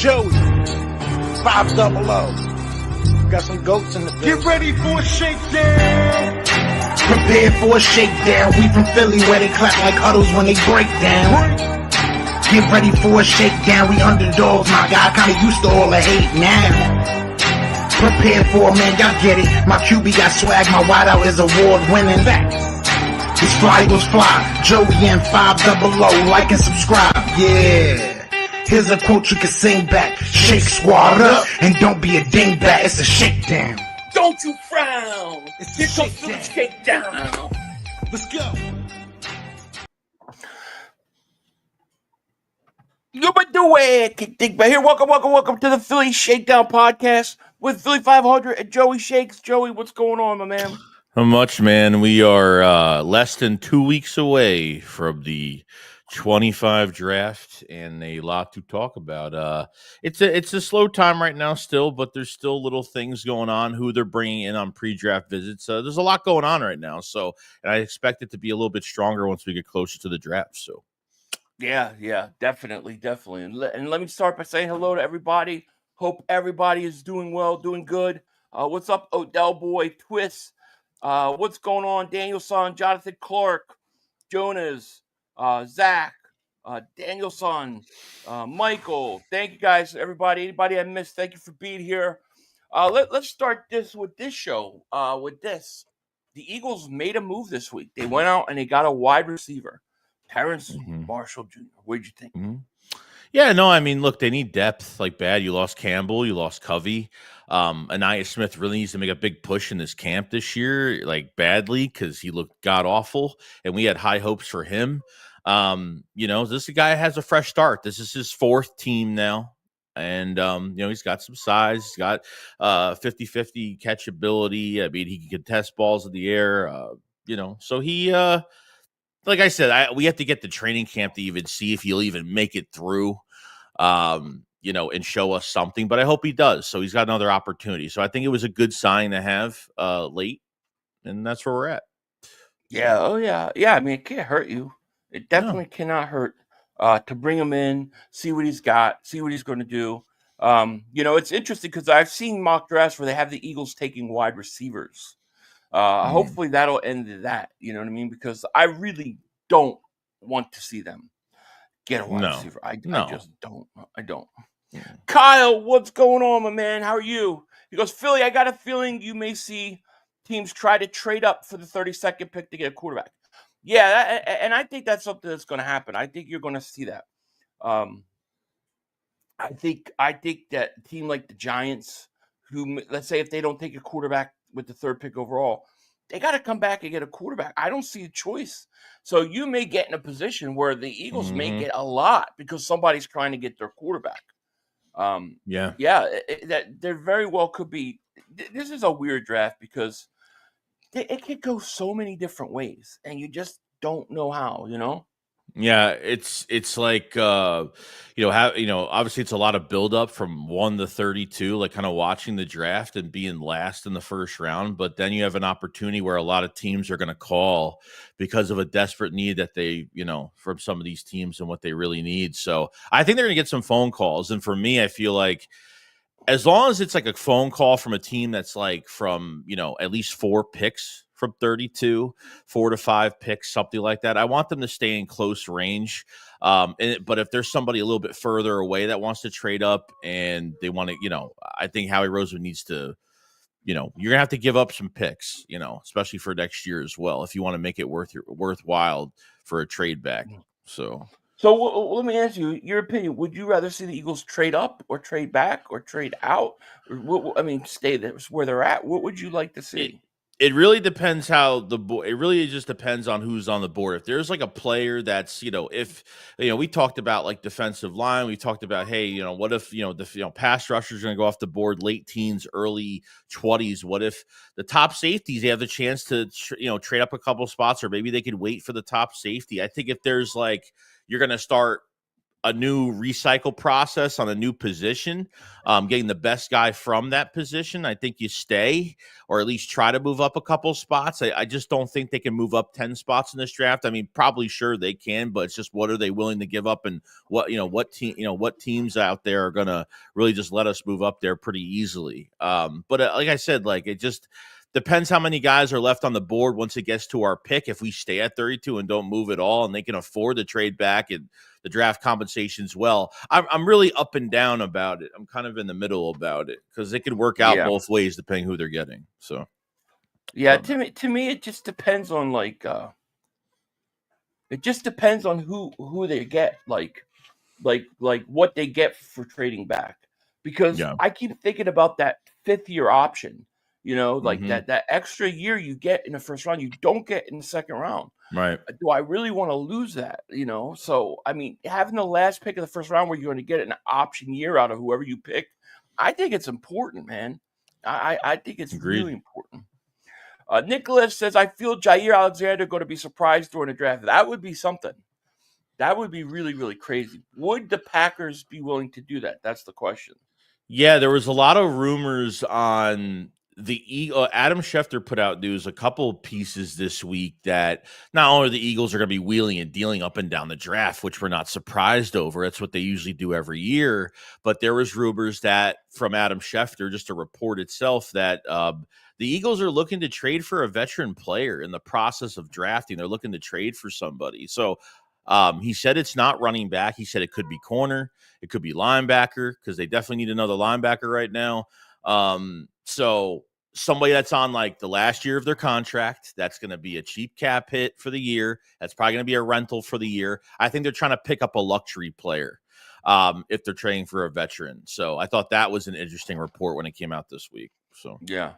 Joey, 500. Got some goats in the building. Get ready for a shakedown. Prepare for a shakedown. We from Philly where they clap like huddles when they break down. Get ready for a shakedown. We underdogs, my guy. Kinda used to all the hate now. Prepare for it, man. Y'all get it. My QB got swag. My wideout is award winning. His fly Eagles fly. Joey and 500. Like and subscribe. Yeah. Here's a quote you can sing back. Shake squad up and don't be a dingbat. It's a shakedown. Don't you frown. It's Here a comes the shakedown. Let's go. You been doing kick dick back here. Welcome to the Philly Shakedown podcast with Philly 500 and Joey Shakes. Joey, what's going on, my man? How much, man? We are less than 2 weeks away from the 25 draft and a lot to talk about. It's a slow time right now still, but there's still little things going on, who they're bringing in on pre-draft visits. There's a lot going on right now, and I expect it to be a little bit stronger once we get closer to the draft. So Yeah, definitely. And let me start by saying hello to everybody. Hope everybody is doing well, doing good. What's up, Odell Boy, Twist? What's going on, Danielson, Jonathan Clark, Jonas, Zach, Danielson, Michael. Thank you guys, everybody. Anybody I missed, thank you for being here. Let's start this with this show. The Eagles made a move this week. They went out and they got a wide receiver, Terrence Marshall Jr. What did you think? Yeah, no, I mean, look, they need depth like bad. You lost Campbell, you lost Covey. Anaya Smith really needs to make a big push in this camp this year, like badly, because he looked god awful, and we had high hopes for him. This guy has a fresh start. This is his fourth team now. And, he's got some size. He's got 50-50 catchability. I mean, he can contest balls in the air, so he like I said, we have to get the training camp to even see if he'll even make it through, and show us something. But I hope he does. So he's got another opportunity. So I think it was a good sign to have late, and that's where we're at. Yeah, I mean, it can't hurt you. It definitely cannot hurt to bring him in, see what he's got, see what he's going to do. It's interesting because I've seen mock drafts where they have the Eagles taking wide receivers. Hopefully that'll end that, you know what I mean? Because I really don't want to see them get a wide receiver. I just don't. I don't. Yeah. Kyle, what's going on, my man? How are you? He goes, Philly, I got a feeling you may see teams try to trade up for the 32nd pick to get a quarterback. Yeah, and I think that's something that's going to happen. I think you're going to see that. I think that a team like the Giants, who, let's say if they don't take a quarterback with the third pick overall, they got to come back and get a quarterback. I don't see a choice. So you may get in a position where the Eagles may get a lot because somebody's trying to get their quarterback. That there very well could be. This is a weird draft because it could go so many different ways, and you just don't know how. Yeah, it's like obviously it's a lot of buildup from 1 to 32, like kind of watching the draft and being last in the first round. But then you have an opportunity where a lot of teams are going to call because of a desperate need that they, from some of these teams and what they really need. So I think they're going to get some phone calls. And for me, I feel like as long as it's like a phone call from a team that's like from, at least 4 picks from 32, 4 to 5 picks, something like that. I want them to stay in close range. But if there's somebody a little bit further away that wants to trade up and they want to, I think Howie Roseman needs to, you're going to have to give up some picks, especially for next year as well, if you want to make it worthwhile for a trade back. So let me ask you your opinion. Would you rather see the Eagles trade up or trade back or trade out? Stay there where they're at. What would you like to see? It really depends how it really just depends on who's on the board. If there's like a player that's, we talked about like defensive line, we talked about, hey, what if, the pass rushers are going to go off the board late teens, early 20s? What if the top safeties, they have the chance to, trade up a couple spots, or maybe they could wait for the top safety? I think if there's like, you're going to start a new recycle process on a new position, getting the best guy from that position, I think you stay or at least try to move up a couple spots. I just don't think they can move up 10 spots in this draft. I mean, probably sure they can, but it's just what are they willing to give up, and what teams out there are going to really just let us move up there pretty easily. But like I said, like it just depends how many guys are left on the board once it gets to our pick. If we stay at 32 and don't move at all, and they can afford to trade back and the draft compensations, well, I'm really up and down about it. I'm kind of in the middle about it because it could work out both ways depending who they're getting. So, yeah, to me, it just depends on who they get, like what they get for trading back. Because I keep thinking about that 5th-year option. That extra year you get in the first round, you don't get in the second round. Right. Do I really want to lose that? So, I mean, having the last pick of the first round where you're going to get an option year out of whoever you pick, I think it's important, man. I think it's really important. Nicholas says, I feel Jair Alexander going to be surprised during the draft. That would be something. That would be really, really crazy. Would the Packers be willing to do that? That's the question. Yeah, there was a lot of rumors on the Adam Schefter put out news, a couple pieces this week that not only the Eagles are going to be wheeling and dealing up and down the draft, which we're not surprised over. That's what they usually do every year. But there was rumors that from Adam Schefter, just a report itself, that the Eagles are looking to trade for a veteran player in the process of drafting. They're looking to trade for somebody. So he said it's not running back. He said it could be corner. It could be linebacker because they definitely need another linebacker right now. So somebody that's on like the last year of their contract, that's going to be a cheap cap hit for the year. That's probably going to be a rental for the year. I think they're trying to pick up a luxury player if they're trading for a veteran. So I thought that was an interesting report when it came out this week. So yeah.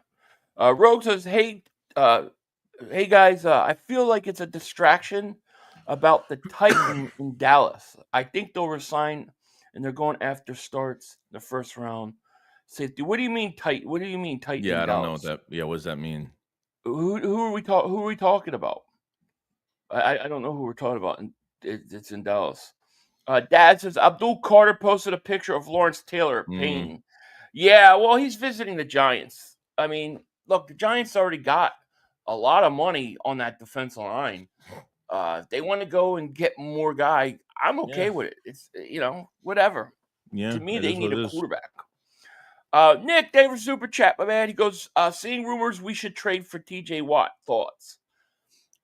Rogue says, hey guys, I feel like it's a distraction about the Titan in Dallas. I think they'll resign, and they're going after starts the first round safety. What do you mean Titan? What do you mean Titan? Yeah, in I don't know what Dallas? that. Yeah, what does that mean? Who are we talking about? I don't know who we're talking about. It's in Dallas. Dad says Abdul Carter posted a picture of Lawrence Taylor Payne. Yeah, well, he's visiting the Giants. I mean, look, the Giants already got a lot of money on that defensive line. If they want to go and get more guy, I'm okay with it. It's whatever. Yeah, to me, they need a is. quarterback. Nick, thank you for super chat, my man. He goes, seeing rumors we should trade for TJ Watt. Thoughts?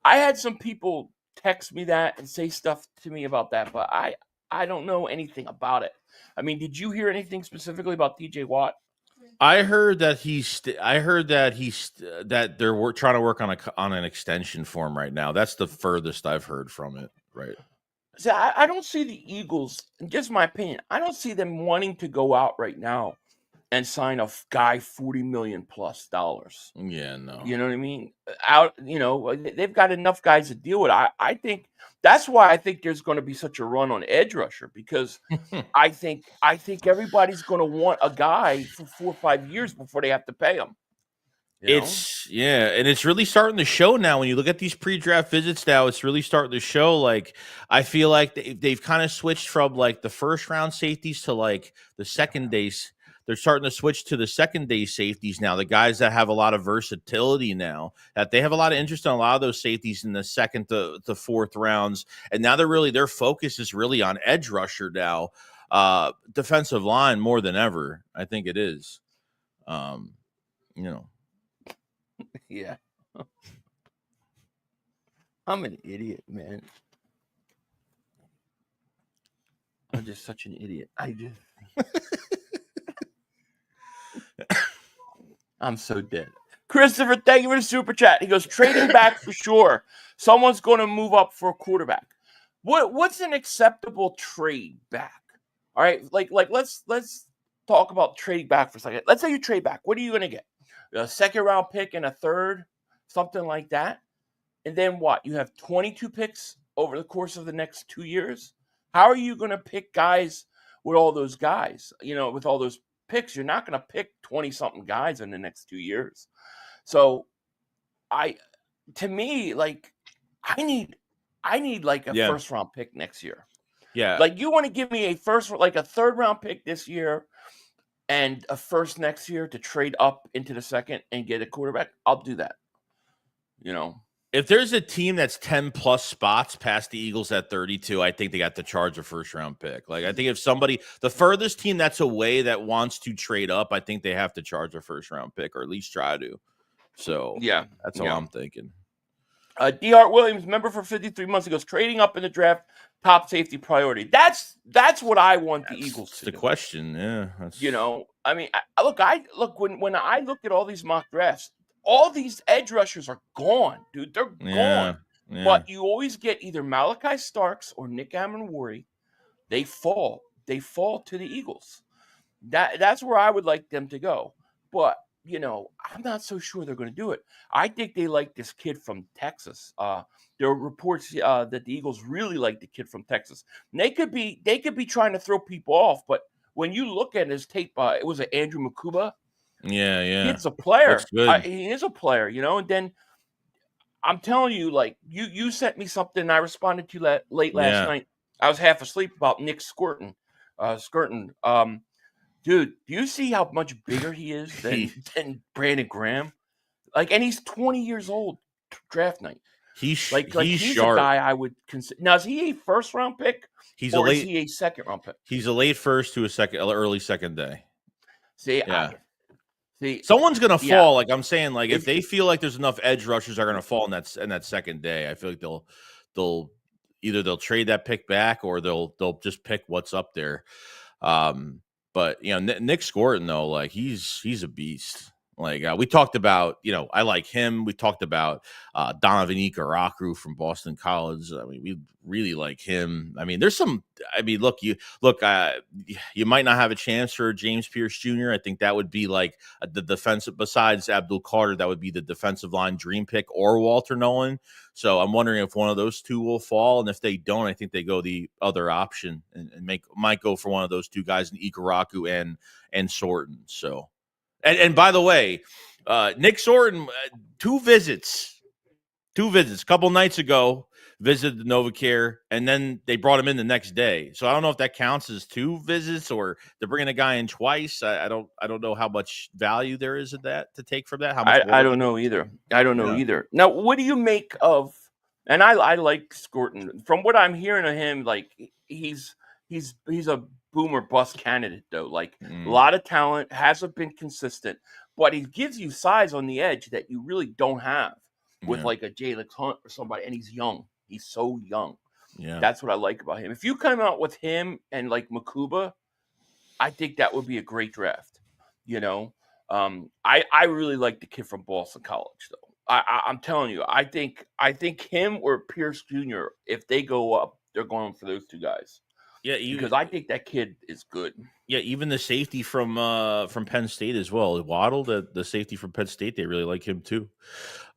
I had some people text me that and say stuff to me about that, but I don't know anything about it. I mean, did you hear anything specifically about TJ Watt? I heard that that they're trying to work on an extension for him right now. That's the furthest I've heard from it. Right. See, I don't see the Eagles, just my opinion, I don't see them wanting to go out right now and sign a guy $40 million plus. Yeah, no. You know what I mean? They've got enough guys to deal with. I think that's why I think there's going to be such a run on edge rusher, because I think everybody's going to want a guy for 4 or 5 years before they have to pay him. And it's really starting to show now. When you look at these pre-draft visits now, it's really starting to show. Like, I feel like they've kind of switched from like the first round safeties to like the second days. They're starting to switch to the second day safeties now. The guys that have a lot of versatility now, that they have a lot of interest in a lot of those safeties in the second to fourth rounds. And now their focus is really on edge rusher now, defensive line more than ever. I think it is. Yeah. I'm an idiot, man. I'm just such an idiot. I'm so dead. Christopher, thank you for the super chat. He goes, trading back for sure. Someone's going to move up for a quarterback. What's an acceptable trade back? All right, like let's talk about trading back for a second. Let's say you trade back. What are you going to get? A second round pick and a third, something like that. And then what? You have 22 picks over the course of the next 2 years. How are you going to pick guys with all those guys? With all those picks, you're not going to pick 20-something guys in the next 2 years. So, I need like a first round pick next year. Yeah. Like, you want to give me a third round pick this year and a first next year to trade up into the second and get a quarterback, I'll do that. If there's a team that's 10 plus spots past the Eagles at 32, I think they got to charge a first round pick. Like, I think if the furthest team that's away that wants to trade up, I think they have to charge a first round pick, or at least try to. So Yeah, that's all I'm thinking. D. Hart Williams, member for 53 months, he goes, trading up in the draft, top safety priority. That's what I want the Eagles to do. The question, yeah. I mean, look when I look at all these mock drafts, all these edge rushers are gone, dude. They're gone. Yeah. But you always get either Malachi Starks or Nick Amenwori. They fall to the Eagles. That's where I would like them to go. But I'm not so sure they're going to do it. I think they like this kid from Texas. There are reports that the Eagles really like the kid from Texas. And they could be trying to throw people off, but when you look at his tape, it was Andrew Makuba. Yeah. He's a player. Looks good. He is a player, and then I'm telling you, like, you sent me something, and I responded to you late last night. I was half asleep about Nick Skirton. Dude, do you see how much bigger he is than Brandon Graham? Like, and he's 20 years old draft night. He's sharp. A guy I would consider. Now, is he a first round pick? Is he a second round pick? He's a late first to early second day. See, someone's gonna fall. Like I'm saying, like if they feel like there's enough edge rushers are gonna fall in that second day, I feel like they'll either trade that pick back or they'll just pick what's up there. But Nick Skirton though, like he's a beast. Like we talked about, I like him. We talked about Donovan Ikaraku from Boston College. I mean, we really like him. I mean, there's some. I mean, you might not have a chance for James Pierce Jr. I think that would be like the defensive. Besides Abdul Carter, that would be the defensive line dream pick, or Walter Nolan. So I'm wondering if one of those two will fall, and if they don't, I think they go the other option and might go for one of those two guys in Ikaraku and Sorton. So. And by the way, Nick Sorton, two visits a couple nights ago, visited the NovaCare, and then they brought him in the next day. So I don't know if that counts as two visits or they're bringing a guy in twice. I don't know how much value there is in that to take from that. How much I don't know either. Either. Now, what do you make of? And I like Skirton. From what I'm hearing of him, like he's a boom or bust candidate, though. Like a lot of talent, hasn't been consistent, but he gives you size on the edge that you really don't have with like a Jalen Hunt or somebody. And he's young. He's so young. Yeah, that's what I like about him. If you come out with him and like Makuba, I think that would be a great draft. I really like the kid from Boston College, though. I'm telling you, I think him or Pierce Jr. If they go up, they're going for those two guys. Yeah, because I think that kid is good. Yeah, even the safety from Penn State as well, Waddle, the safety from Penn State, they really like him too.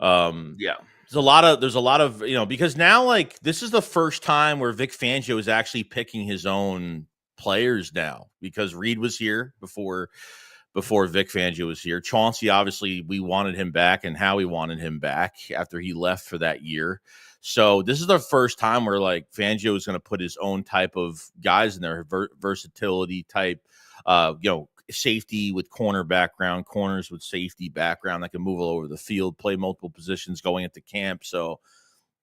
Yeah, there's a lot of because now like this is the first time where Vic Fangio is actually picking his own players now, because Reed was here before Vic Fangio was here. Chauncey, obviously, we wanted him back, and Howie wanted him back after he left for that year. So this is the first time where like Fangio is going to put his own type of guys in there, versatility type, safety with corner background, corners with safety background that can move all over the field, play multiple positions going into camp. So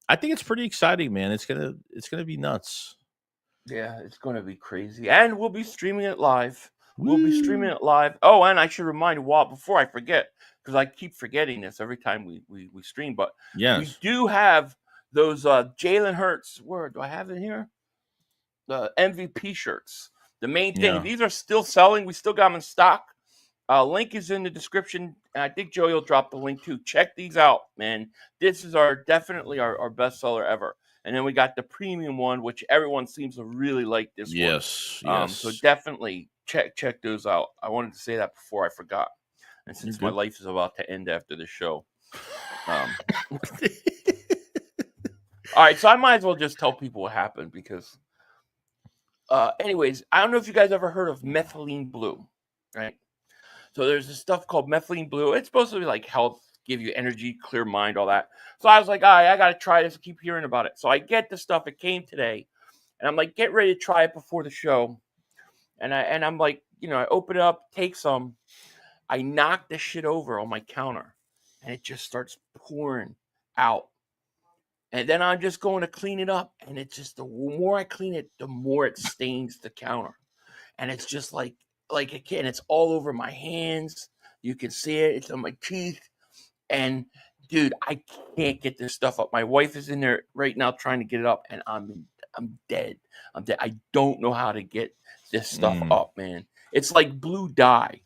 I think it's pretty exciting, man. It's gonna be nuts. Yeah, it's gonna be crazy, and we'll be streaming it live. We'll be streaming it live. Oh, and I should remind you, Walt, before I forget, because I keep forgetting this every time we stream. But we do have those Jalen Hurts. Where do I have it here? The MVP shirts. The main thing. These are still selling. We still got them in stock. Link is in the description, and I think Joey will drop the link too. Check these out, man. This is definitely our best seller ever. And then we got the premium one, which everyone seems to really like this one. Yes. So definitely check those out. I wanted to say that before I forgot. And since my life is about to end after the show. All right, so I might as well just tell people what happened because anyways, I don't know if you guys ever heard of methylene blue, right? So there's this stuff called methylene blue. It's supposed to be like health, give you energy, clear mind, all that. So I was like, all right, I got to try this. I keep hearing about it. So I get the stuff. It came today. and I'm like, get ready to try it before the show. And I'm like, I open it up, take some. I knock the shit over on my counter, and it just starts pouring out. And then I'm just going to clean it up, and it's just the more I clean it, the more it stains the counter. And it's just like again, it's all over my hands. You can see it. It's on my teeth. And dude, I can't get this stuff up. My wife is in there right now trying to get it up, and I'm dead. I'm dead. I don't know how to get this stuff up, man. It's like blue dye.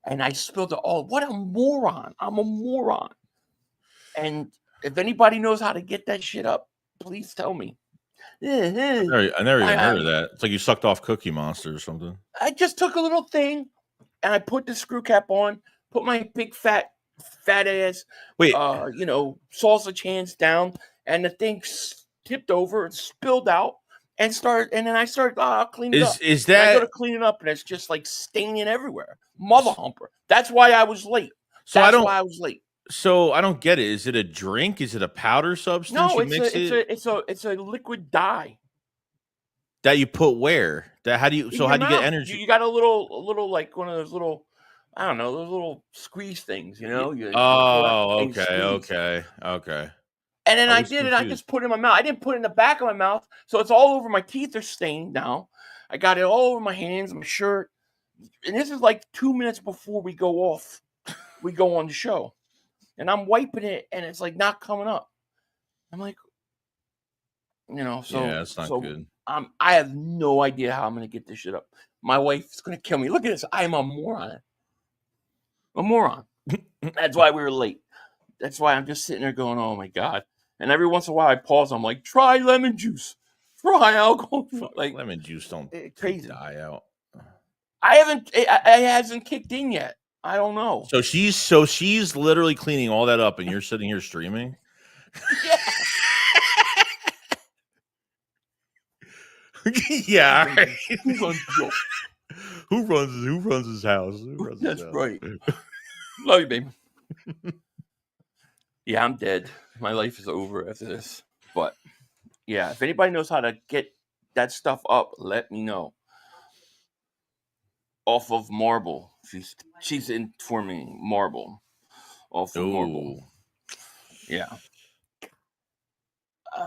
And I spilled it all. What a moron. I'm a moron. And if anybody knows how to get that shit up, please tell me. I never even heard of that. It's like you sucked off Cookie Monster or something. I just took a little thing and I put the screw cap on, put my big fat ass, sausage hands down, and the thing tipped over and spilled out and then I started, I'll clean it up. Is And I go that to clean it up and it's just like staining everywhere. Mother humper. That's why I was late. so? That's why I was late. So I don't get it. Is it a drink? Is it a powder substance? No, you mix it's a liquid dye that you put where? How do you get energy? You got a little like one of those little, I don't know, those little squeeze things, you know? Okay. And then I did it. I just put it in my mouth. I didn't put it in the back of my mouth, so it's all over my teeth. Are stained now. I got it all over my hands, my shirt, and this is like 2 minutes before we go off. We go on the show, and I'm wiping it, and it's like not coming up. I'm like, so yeah, that's not good. I have no idea how I'm gonna get this shit up. My wife is gonna kill me. Look at this. I am a moron. A moron. That's why we were late. That's why I'm just sitting there going, oh my God. And every once in a while I pause. I'm like, try lemon juice. Try alcohol. Like lemon juice don't crazy die out. It hasn't kicked in yet. I don't know. So she's literally cleaning all that up and you're sitting here streaming? Yeah. Yeah. Right. Who runs his house? That's right. Love you, baby. Yeah, I'm dead. My life is over after this. But yeah, if anybody knows how to get that stuff up, let me know. Off of Marble. She's informing Marble. Off of Marble. Yeah.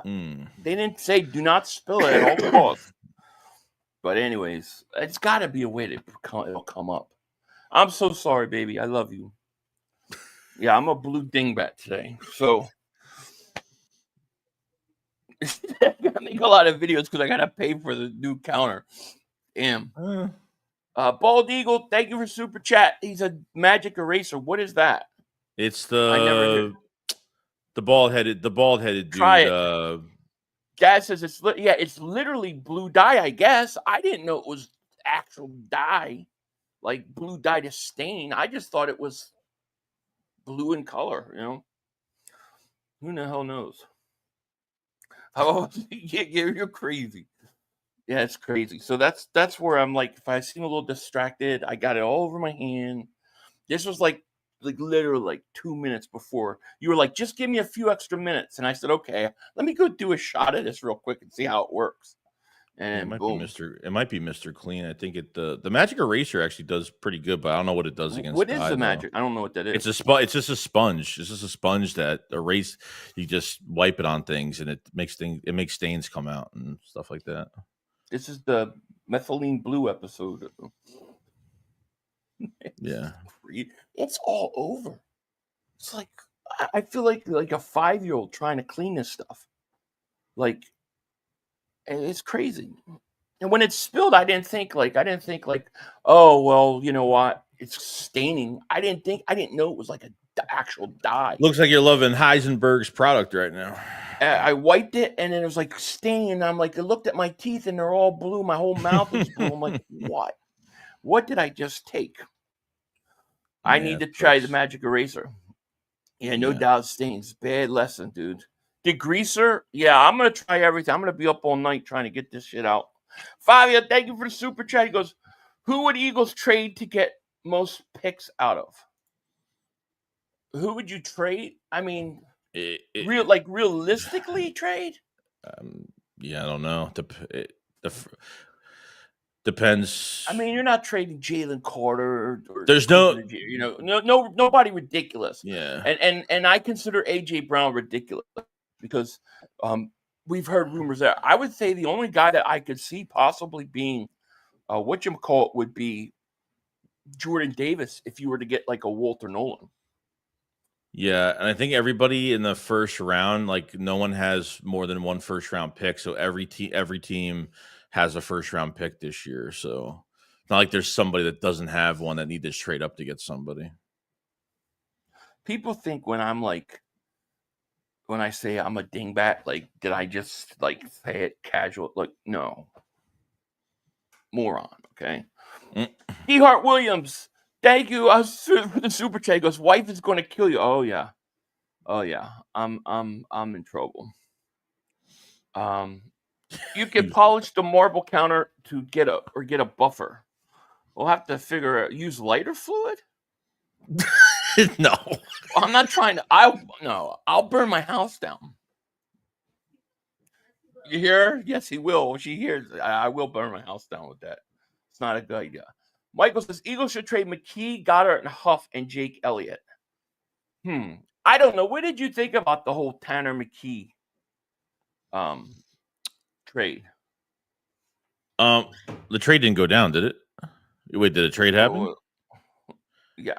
They didn't say do not spill it at all costs. But anyways, it's got to be a way it'll come up. I'm so sorry, baby. I love you. Yeah, I'm a blue dingbat today. So I gotta make a lot of videos because I gotta pay for the new counter. Damn. Bald Eagle, thank you for super chat. He's a magic eraser. What is that? It's the bald headed dude. Try it. Dad says it's literally blue dye. I guess I didn't know it was actual dye, like blue dye to stain. I just thought it was blue in color. Who the hell knows? Oh, you're crazy. Yeah, it's crazy. So that's where I'm like, if I seem a little distracted, I got it all over my hand. This was like literally like 2 minutes before you were like, just give me a few extra minutes, and I said, okay, let me go do a shot of this real quick and see how it works. And it might be Mr. Clean. I think the magic eraser actually does pretty good, but I don't know what it does against. What is the magic? I don't know what that is. It's just a sponge. It's just a sponge that erase. You just wipe it on things, and it makes stains come out and stuff like that. This is the methylene blue episode. Yeah, it's all over. It's like I feel like a 5-year-old trying to clean this stuff. Like, it's crazy. And when it's spilled, I didn't think like, oh well, you know what? It's staining. I didn't know it was like an actual dye. Looks like you're loving Heisenberg's product right now. I wiped it and then it was like staining. And I'm like, I looked at my teeth and they're all blue. My whole mouth is blue. I'm like, what? What did I just take? I need to try the magic eraser. Yeah, no doubt stains. Bad lesson, dude. Degreaser? Yeah, I'm going to try everything. I'm going to be up all night trying to get this shit out. Fabio, thank you for the super chat. He goes, who would Eagles trade to get most picks out of? Who would you trade? I mean, realistically trade? Yeah, I don't know. Depends. I mean, you're not trading Jalen Carter or There's no. nobody ridiculous. Yeah. And I consider AJ Brown ridiculous because we've heard rumors there. I would say the only guy that I could see possibly being whatchamacallit would be Jordan Davis if you were to get like a Walter Nolan. Yeah, and I think everybody in the first round, like no one has more than one first round pick, so every team has a first round pick this year. So it's not like there's somebody that doesn't have one that need to trade up to get somebody. People think when I say I'm a dingbat, like did I just like say it casual? Like no, moron. Okay, D. Hart Williams. Thank you for the super chat. He goes, wife is going to kill you. Oh yeah. I'm in trouble. You can polish the marble counter to get a buffer. We'll have to use lighter fluid. No, I'm not trying to. I'll burn my house down. You hear? Yes, he will. She hears. I will burn my house down with that. It's not a good idea. Michael says Eagles should trade McKee, Goddard, and Huff, and Jake Elliott. I don't know. What did you think about the whole Tanner McKee trade? The trade didn't go down, did it? Wait, did a trade happen? Yeah.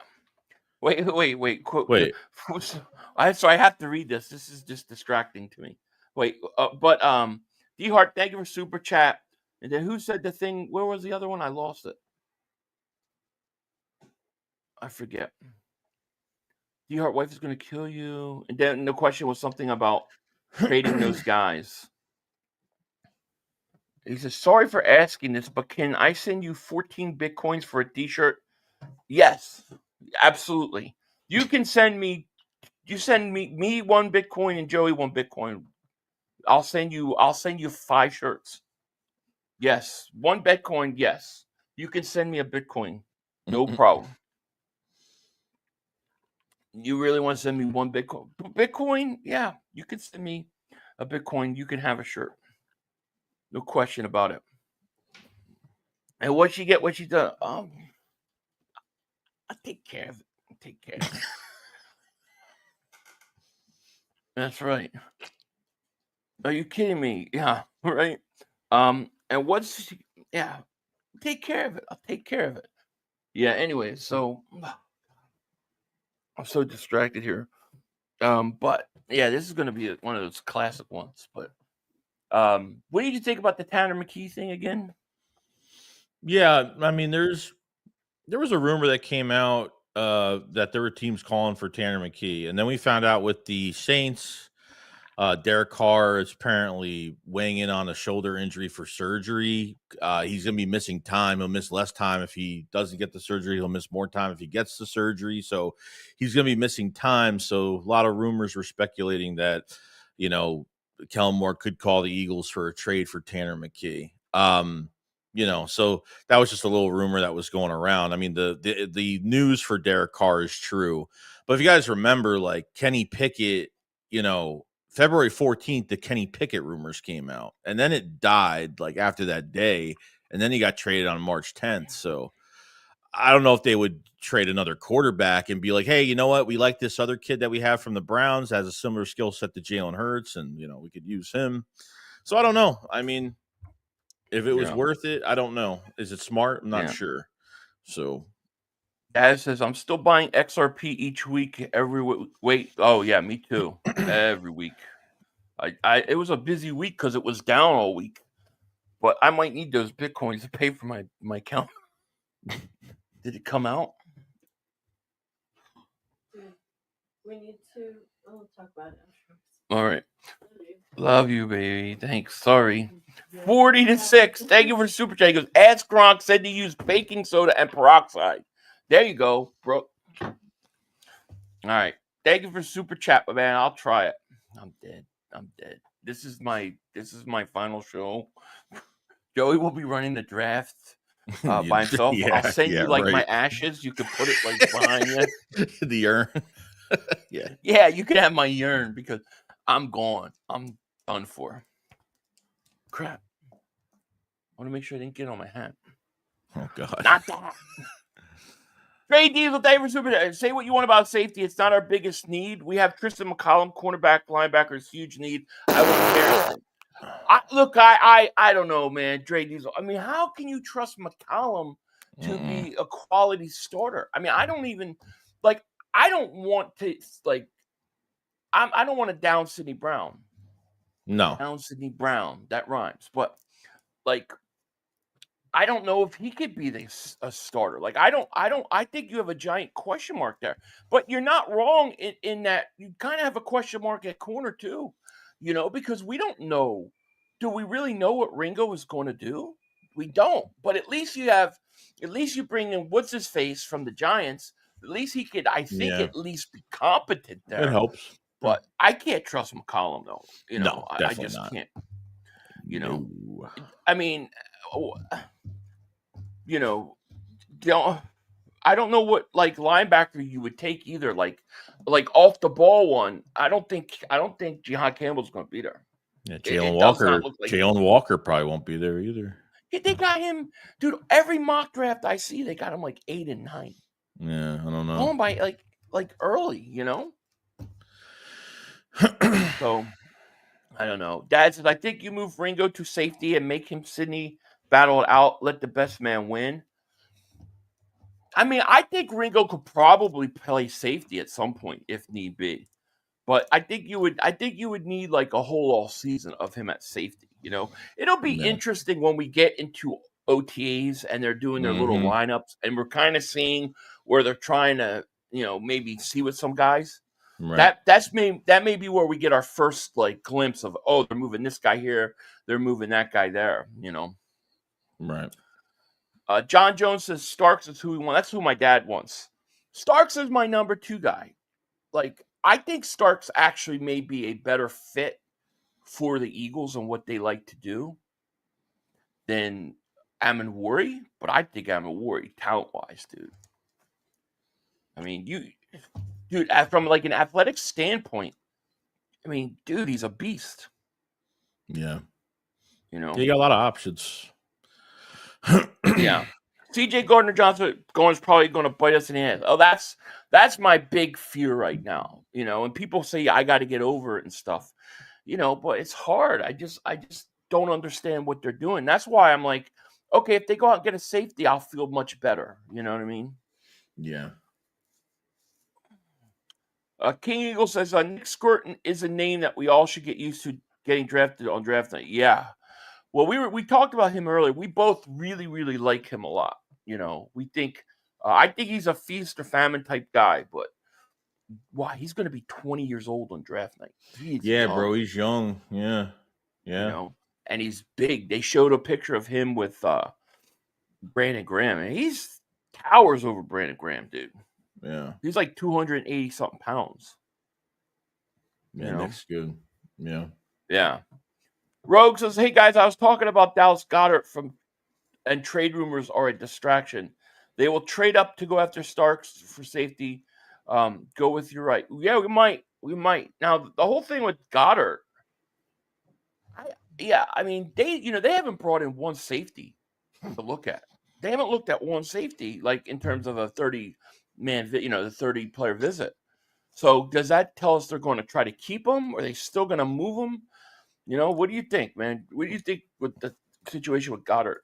Wait. Wait. So I have to read this. This is just distracting to me. Wait, but D Hart, thank you for super chat. And then who said the thing? Where was the other one? I lost it. I forget. D Hart, wife is going to kill you. And then the question was something about trading those guys. He says, sorry for asking this, but can I send you 14 Bitcoins for a t-shirt? Yes, absolutely. You can send me, me 1 Bitcoin and Joey 1 Bitcoin. I'll send you 5 shirts. Yes. 1 Bitcoin, yes. You can send me a Bitcoin. No problem. You really want to send me 1 Bitcoin? Bitcoin? Yeah. You can send me a Bitcoin. You can have a shirt. No question about it. And what she does, I'll take care of it. That's right. Are you kidding me? Yeah, right. And take care of it. I'll take care of it. Yeah, anyway, so I'm so distracted here. But yeah, this is gonna be one of those classic ones. But what did you think about the Tanner McKee thing again? Yeah, I mean, there was a rumor that came out that there were teams calling for Tanner McKee, and then we found out with the Saints, Derek Carr is apparently weighing in on a shoulder injury for surgery. He's going to be missing time. He'll miss less time if he doesn't get the surgery. He'll miss more time if he gets the surgery. So he's going to be missing time. So a lot of rumors were speculating that, Kellen Moore could call the Eagles for a trade for Tanner McKee. So that was just a little rumor that was going around. I mean, the news for Derek Carr is true. But if you guys remember, like Kenny Pickett, February 14th, the Kenny Pickett rumors came out, and then it died like after that day, and then he got traded on March 10th. So I don't know if they would trade another quarterback and be like, hey, you know what? We like this other kid that we have from the Browns, has a similar skill set to Jalen Hurts, and, we could use him. So I don't know. I mean, if it was worth it, I don't know. Is it smart? I'm not sure. So Dad says, I'm still buying XRP each week, every week. Oh, yeah, me too. Every week. It was a busy week because it was down all week. But I might need those Bitcoins to pay for my account. Did it come out? We need to talk about it. All right. Love you, baby. Thanks. Sorry. 40-6. Thank you for super chat. He goes, Ask Gronk said to use baking soda and peroxide. There you go, bro. All right. Thank you for super chat, man. I'll try it. I'm dead. This is my final show. Joey will be running the draft by himself. Yeah, I'll send you my ashes. You can put it behind you. The urn. Yeah, you can have my urn because I'm gone. I'm done for. crap. I want to make sure I didn't get on my hat. Oh, God. Not that. Trey Diesel, thank you for super. Say what you want about safety. It's not our biggest need. We have Tristan McCollum, cornerback, linebacker, is huge need. I want I don't know, man. Trey Diesel. I mean, how can you trust McCollum to be a quality starter? I mean, I don't even like. I don't want to like. I don't want to down Sidney Brown. No. Down Sidney Brown. That rhymes, but like. I don't know if he could be a starter. Like, I think you have a giant question mark there. But you're not wrong in that you kind of have a question mark at corner too, because we don't know. Do we really know what Ringo is going to do? We don't. But at least you bring in what's his face from the Giants. At least he could, I think, at least be competent there. It helps. But I can't trust McCollum though. No, I definitely just not. can't. No. I mean. I don't know what like linebacker you would take either. Like off the ball one. I don't think Jihan Campbell's going to be there. Yeah, Jalen Walker probably won't be there either. They got him, dude. Every mock draft I see, they got him like 8 and 9. Yeah, I don't know. Going by like early, So I don't know. Dad says I think you move Ringo to safety and make him Sidney battle it out. Let the best man win. I mean, I think Ringo could probably play safety at some point if need be, but I think you would need like a whole all season of him at safety. It'll be interesting when we get into OTAs and they're doing their little lineups, and we're kind of seeing where they're trying to, maybe see with some guys. Right. That may be where we get our first like glimpse of they're moving this guy here, they're moving that guy there. Right. John Jones says Starks is who we want. That's who my dad wants. Starks is my number 2 guy. Like, I think Starks actually may be a better fit for the Eagles and what they like to do than Amenwori, but I think Amenwori, talent-wise, dude. I mean, dude, from like an athletic standpoint, I mean, dude, he's a beast. Yeah. You got a lot of options. Yeah. CJ Gardner-Johnson is probably going to bite us in the ass. Oh, that's my big fear right now. And people say I got to get over it and stuff. But it's hard. I just don't understand what they're doing. That's why I'm like, okay, if they go out and get a safety, I'll feel much better. You know what I mean? Yeah. King Eagle says Nick Squirton is a name that we all should get used to getting drafted on draft night. Yeah. Well, we talked about him earlier. We both really, really like him a lot. We think I think he's a feast or famine type guy, but why he's going to be 20 years old on draft night. Yeah, bro, he's young. Yeah. And he's big. They showed a picture of him with Brandon Graham, and he's towers over Brandon Graham, dude. Yeah, he's like 280 something pounds. Yeah, Nick's good. Yeah. Rogue says, hey, guys, I was talking about Dallas Goedert and trade rumors are a distraction. They will trade up to go after Starks for safety. Go with your right. Yeah, we might. Now, the whole thing with Goedert, I mean, they haven't brought in one safety to look at. They haven't looked at one safety, like in terms of a 30-man, the 30-player visit. So does that tell us they're going to try to keep him? Or are they still going to move him? What do you think, man? What do you think with the situation with Goedert?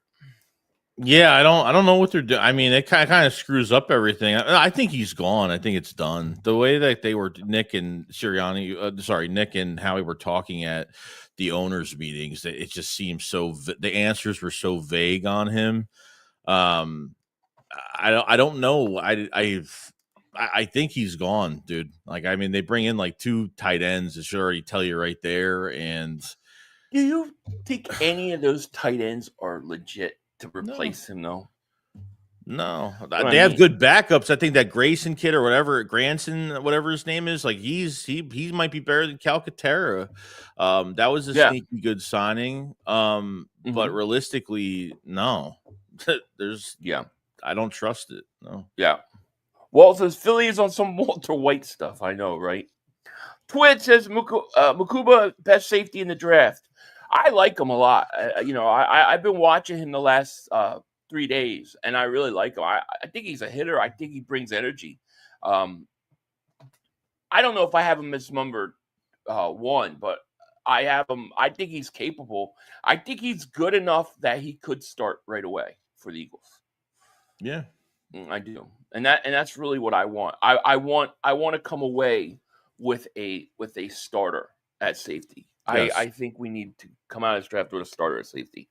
Yeah, I don't know what they're doing. I mean, it kind of screws up everything. I think he's gone. I think it's done. The way that they were, Nick and Howie were talking at the owners' meetings, it just seems so. The answers were so vague on him. I don't know. I think he's gone, dude. Like, I mean, they bring in like 2 tight ends. It should already tell you right there. And do you think any of those tight ends are legit to replace him, though? No, they have good backups. I think that Grayson kid or whatever, Granson, whatever his name is, like he might be better than Calcaterra. That was a sneaky good signing. But realistically, no. I don't trust it. No. Yeah. Walt says Philly is on some Walter White stuff. I know, right? Twit says Mukuba best safety in the draft. I like him a lot. I've been watching him the last 3 days, and I really like him. I think he's a hitter. I think he brings energy. I don't know if I have him as number 1, but I have him. I think he's capable. I think he's good enough that he could start right away for the Eagles. Yeah, I do, and that's really what I want. I want to come away with a starter at safety. Yes. I think we need to come out of this draft with a starter at safety.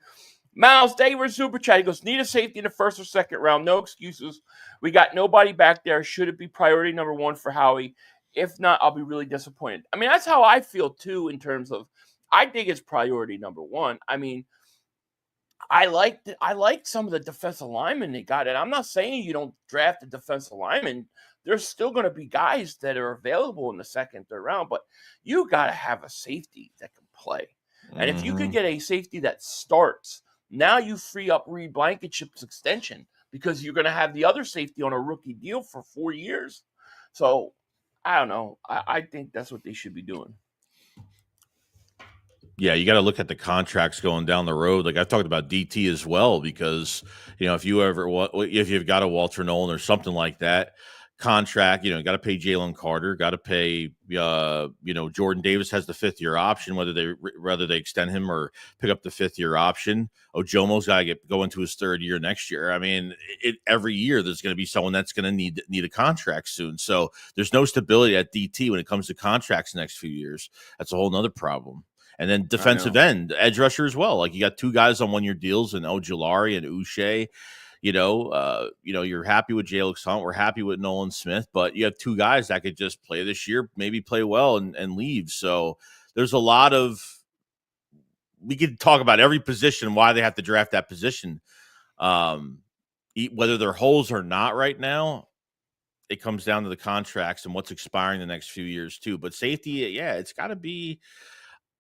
Miles Daver super chat. He goes, need a safety in the first or second round. No excuses. We got nobody back there. Should it be priority number 1 for Howie? If not, I'll be really disappointed. I mean, that's how I feel too. In terms of, I think it's priority number 1. I mean, I like some of the defensive linemen they got. And I'm not saying you don't draft a defensive lineman. There's still going to be guys that are available in the second, third round, but you got to have a safety that can play. And if you could get a safety that starts, now you free up Reed Blankenship's extension because you're going to have the other safety on a rookie deal for 4 years. So I don't know. I think that's what they should be doing. Yeah, you got to look at the contracts going down the road. Like I've talked about DT as well, because if you've got a Walter Nolan or something like that contract, got to pay Jalen Carter, got to pay Jordan Davis has the 5th-year option, whether they extend him or pick up the 5th-year option. Ojomo's got to go into his 3rd year next year. I mean, every year there's going to be someone that's going to need a contract soon. So there's no stability at DT when it comes to contracts the next few years. That's a whole nother problem. And then defensive end, edge rusher as well. Like you got 2 guys on 1-year deals in Ojulari and Uche. You're happy with Jalix Hunt. We're happy with Nolan Smith, but you have 2 guys that could just play this year, maybe play well and leave. So there's a lot of, we could talk about every position, why they have to draft that position. Whether they're holes or not right now, it comes down to the contracts and what's expiring the next few years too. But safety, yeah, it's got to be.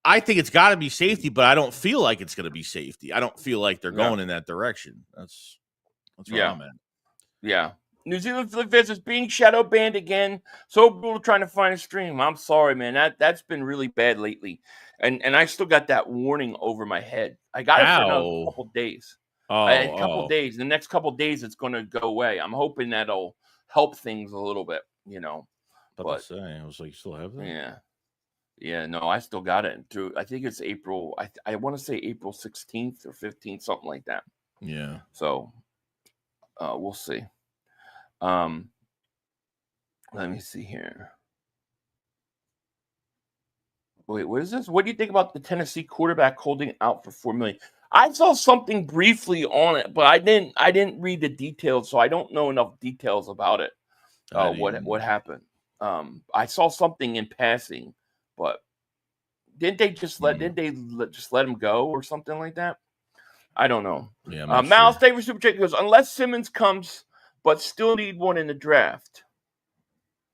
I think it's got to be safety, but I don't feel like it's going to be safety. I don't feel like they're going in that direction. That's where I'm at. Yeah. New Zealand Flip Fist is being shadow banned again. So brutal trying to find a stream. I'm sorry, man. That's been really bad lately. And I still got that warning over my head. I got it for another couple days. A couple days. The next couple days, it's going to go away. I'm hoping that'll help things a little bit, But I was like, you still have that? Yeah. Yeah, no, I still got it through. I think it's April. I want to say April 16th or 15th, something like that. Yeah. So we'll see. Let me see here. Wait, what is this? What do you think about the Tennessee quarterback holding out for $4 million? I saw something briefly on it, but I didn't read the details, so I don't know enough details about it. What happened? I saw something in passing. But didn't they just let him go or something like that? I don't know. Yeah, Miles Davis Super Chat goes, unless Simmons comes, but still need one in the draft.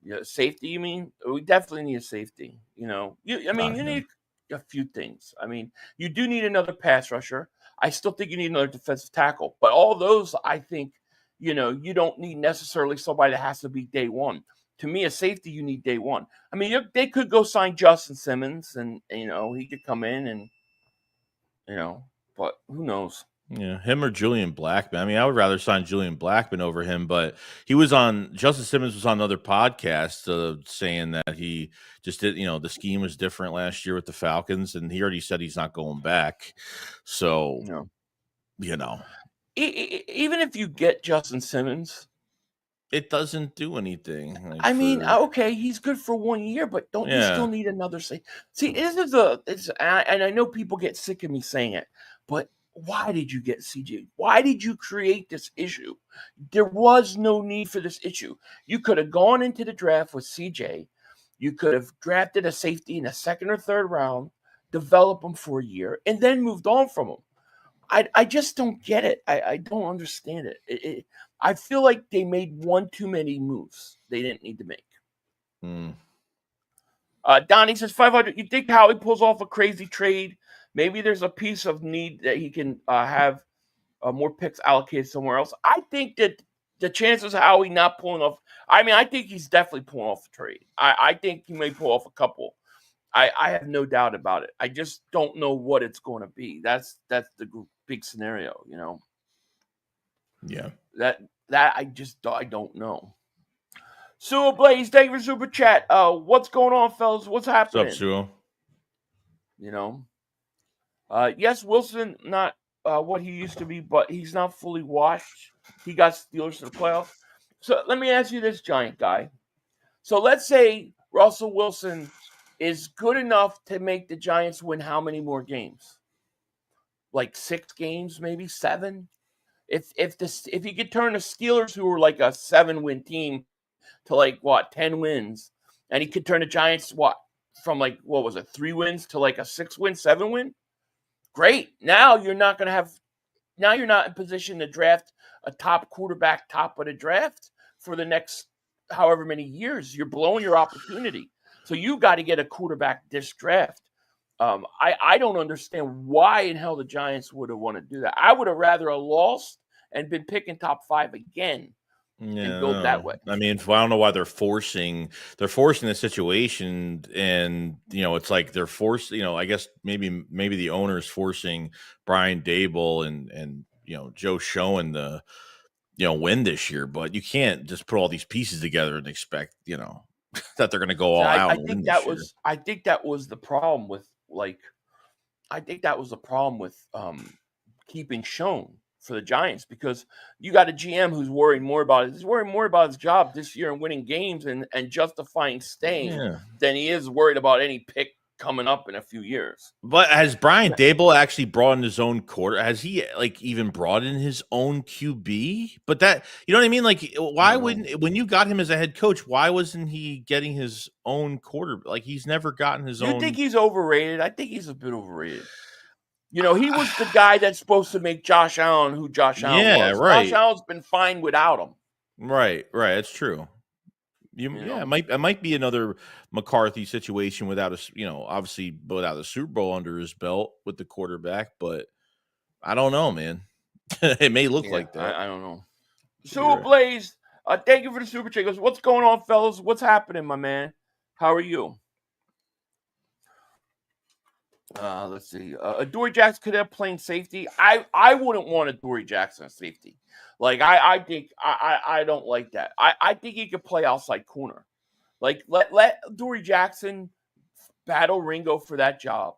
Yeah, safety, you mean? We definitely need a safety. You need a few things. I mean, you do need another pass rusher. I still think you need another defensive tackle. But all those, I think, you don't need necessarily somebody that has to be day one. To me, a safety, you need day one. I mean, they could go sign Justin Simmons, and he could come in, and but who knows? Yeah, him or Julian Blackman. I mean, I would rather sign Julian Blackman over him, but Justin Simmons was on another podcast saying that he just did. The scheme was different last year with the Falcons, and he already said he's not going back. So, even if you get Justin Simmons, it doesn't do anything. Okay, he's good for 1 year, but don't you still need another safety? See, and I know people get sick of me saying it, but why did you get CJ? Why did you create this issue? There was no need for this issue. You could have gone into the draft with CJ. You could have drafted a safety in the 2nd or 3rd round, developed him for a year, and then moved on from him. I just don't get it. I don't understand it. I feel like they made one too many moves they didn't need to make. Donnie says 500. You think Howie pulls off a crazy trade? Maybe there's a piece of need that he can have more picks allocated somewhere else. I think that the chances of Howie not pulling off. I think he's definitely pulling off a trade. I think he may pull off a couple. I have no doubt about it. I just don't know what it's going to be. That's the big scenario, you know. Yeah. That I don't know. Sewer Blaze, thank you for super chat. What's going on, fellas? What's happening? What's up, Sue? You know. Yes, Wilson not what he used to be, but he's not fully washed. He got Steelers to the playoffs. So let me ask you this, Giant guy. So let's say Russell Wilson is good enough to make the Giants win how many more games? Like 6 games, maybe 7? If he could turn the Steelers, who were like a 7-win team, to like 10 wins, and he could turn the Giants from like 3 wins to like a 6-win, 7-win? Great. Now you're not in position to draft a top quarterback top of the draft for the next however many years. You're blowing your opportunity. So you got to get a quarterback this draft. I don't understand why in hell the Giants would have wanted to do that. I would have rather lost and been picking top 5 again and build that way. I mean, I don't know why they're forcing the situation, and it's like they're forced. I guess maybe the owner's forcing Brian Dable and Joe Schoen the win this year, but you can't just put all these pieces together and expect that they're going to go all out. I think that was the problem with keeping Schoen for the Giants, because you got a GM who's worried more about his job this year and winning games and justifying staying than he is worried about any pick coming up in a few years. But has Brian Dable actually brought in his own quarter? Has he even brought in his own QB? But that, you know what I mean? Like, why wouldn't, when you got him as a head coach, why wasn't he getting his own quarter? Like, he's never gotten his own. You think he's overrated? I think he's a bit overrated. He was the guy that's supposed to make Josh Allen who Josh Allen was. Yeah, right. Josh Allen's been fine without him. Right. That's true. It might be another McCarthy situation without obviously without a Super Bowl under his belt with the quarterback, but I don't know, man. It may look like that. I don't know. Super Blaze, thank you for the super chat. Goes, what's going on, fellas? What's happening, my man? How are you? Let's see. Dory Jackson could have playing safety. I wouldn't want a Dory Jackson safety. Like I think I don't like that. I think he could play outside corner. Like let Dory Jackson battle Ringo for that job.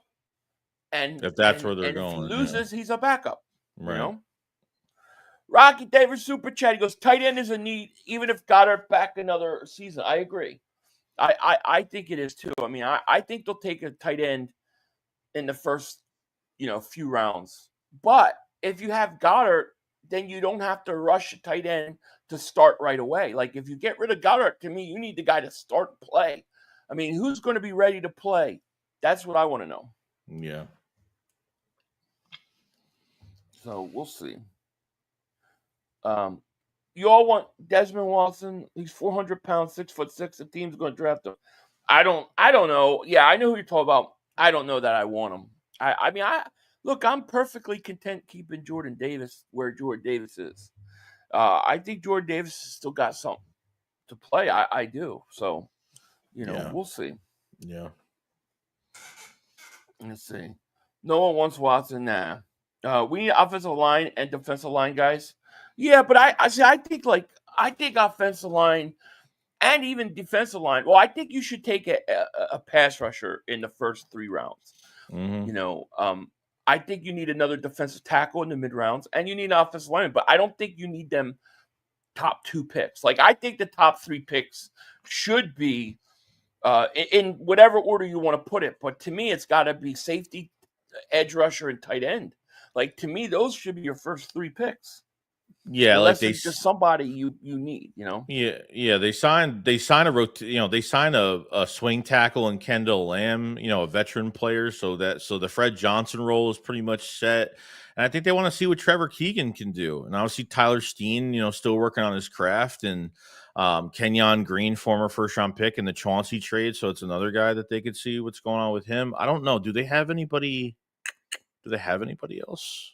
And if that's where they're going, if he loses, he's a backup. Right. Rocky Davis super chat. He goes, tight end is a need, even if Goddard back another season. I agree. I think it is too. I mean, I think they'll take a tight end in the first, few rounds. But if you have Goddard, then you don't have to rush a tight end to start right away. Like, if you get rid of Goddard, to me, you need the guy to start and play. I mean, who's going to be ready to play? That's what I want to know. Yeah. So we'll see. You all want Desmond Watson? He's 400 pounds, 6'6". The team's going to draft him. I don't know. Yeah, I know who you're talking about. I don't know that I want him. I mean, I'm perfectly content keeping Jordan Davis where Jordan Davis is. I think Jordan Davis has still got something to play. I do. So, we'll see. Yeah. Let's see. No one wants Watson now. We need offensive line and defensive line guys. Yeah, but I think offensive line and even defensive line. Well, I think you should take a pass rusher in the first 3 rounds. Mm-hmm. I think you need another defensive tackle in the mid rounds, and you need an offensive line. But I don't think you need them top 2 picks. Like, I think the top 3 picks should be in whatever order you want to put it. But to me, it's got to be safety, edge rusher, and tight end. Like, to me, those should be your first 3 picks. Yeah, unless it's just somebody you need, Yeah. They signed a swing tackle in Kendall Lamb, a veteran player, so the Fred Johnson role is pretty much set. And I think they want to see what Trevor Keegan can do. And obviously Tyler Steen, still working on his craft, and Kenyon Green, former first-round pick in the Chauncey trade, so it's another guy that they could see what's going on with him. I don't know. Do they have anybody else?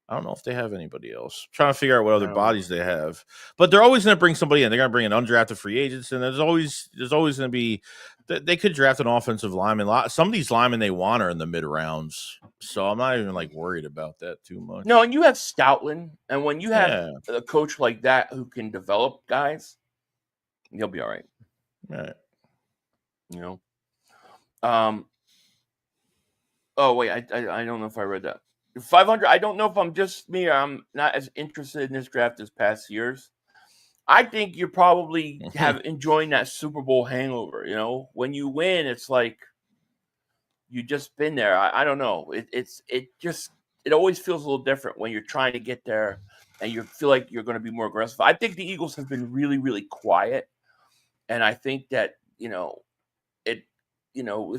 I don't know if they have anybody else. I'm trying to figure out what other No. bodies they have, but they're always going to bring somebody in. They're going to bring an undrafted free agents, and there's always going to be. They could draft an offensive lineman. Some of these linemen they want are in the mid rounds, so I'm not even like worried about that too much. No, and you have Stoutland, and when you have Yeah. a coach like that who can develop guys, you'll be all right. Right. You know. Oh wait, I don't know if I read that. 500. I don't know if I'm just me or I'm not as interested in this draft as past years. I think you're probably enjoying that Super Bowl hangover. You know, when you win, it's like you just been there. I don't know. It always feels a little different when you're trying to get there and you feel like you're going to be more aggressive. I think the Eagles have been really, really quiet, and I think that if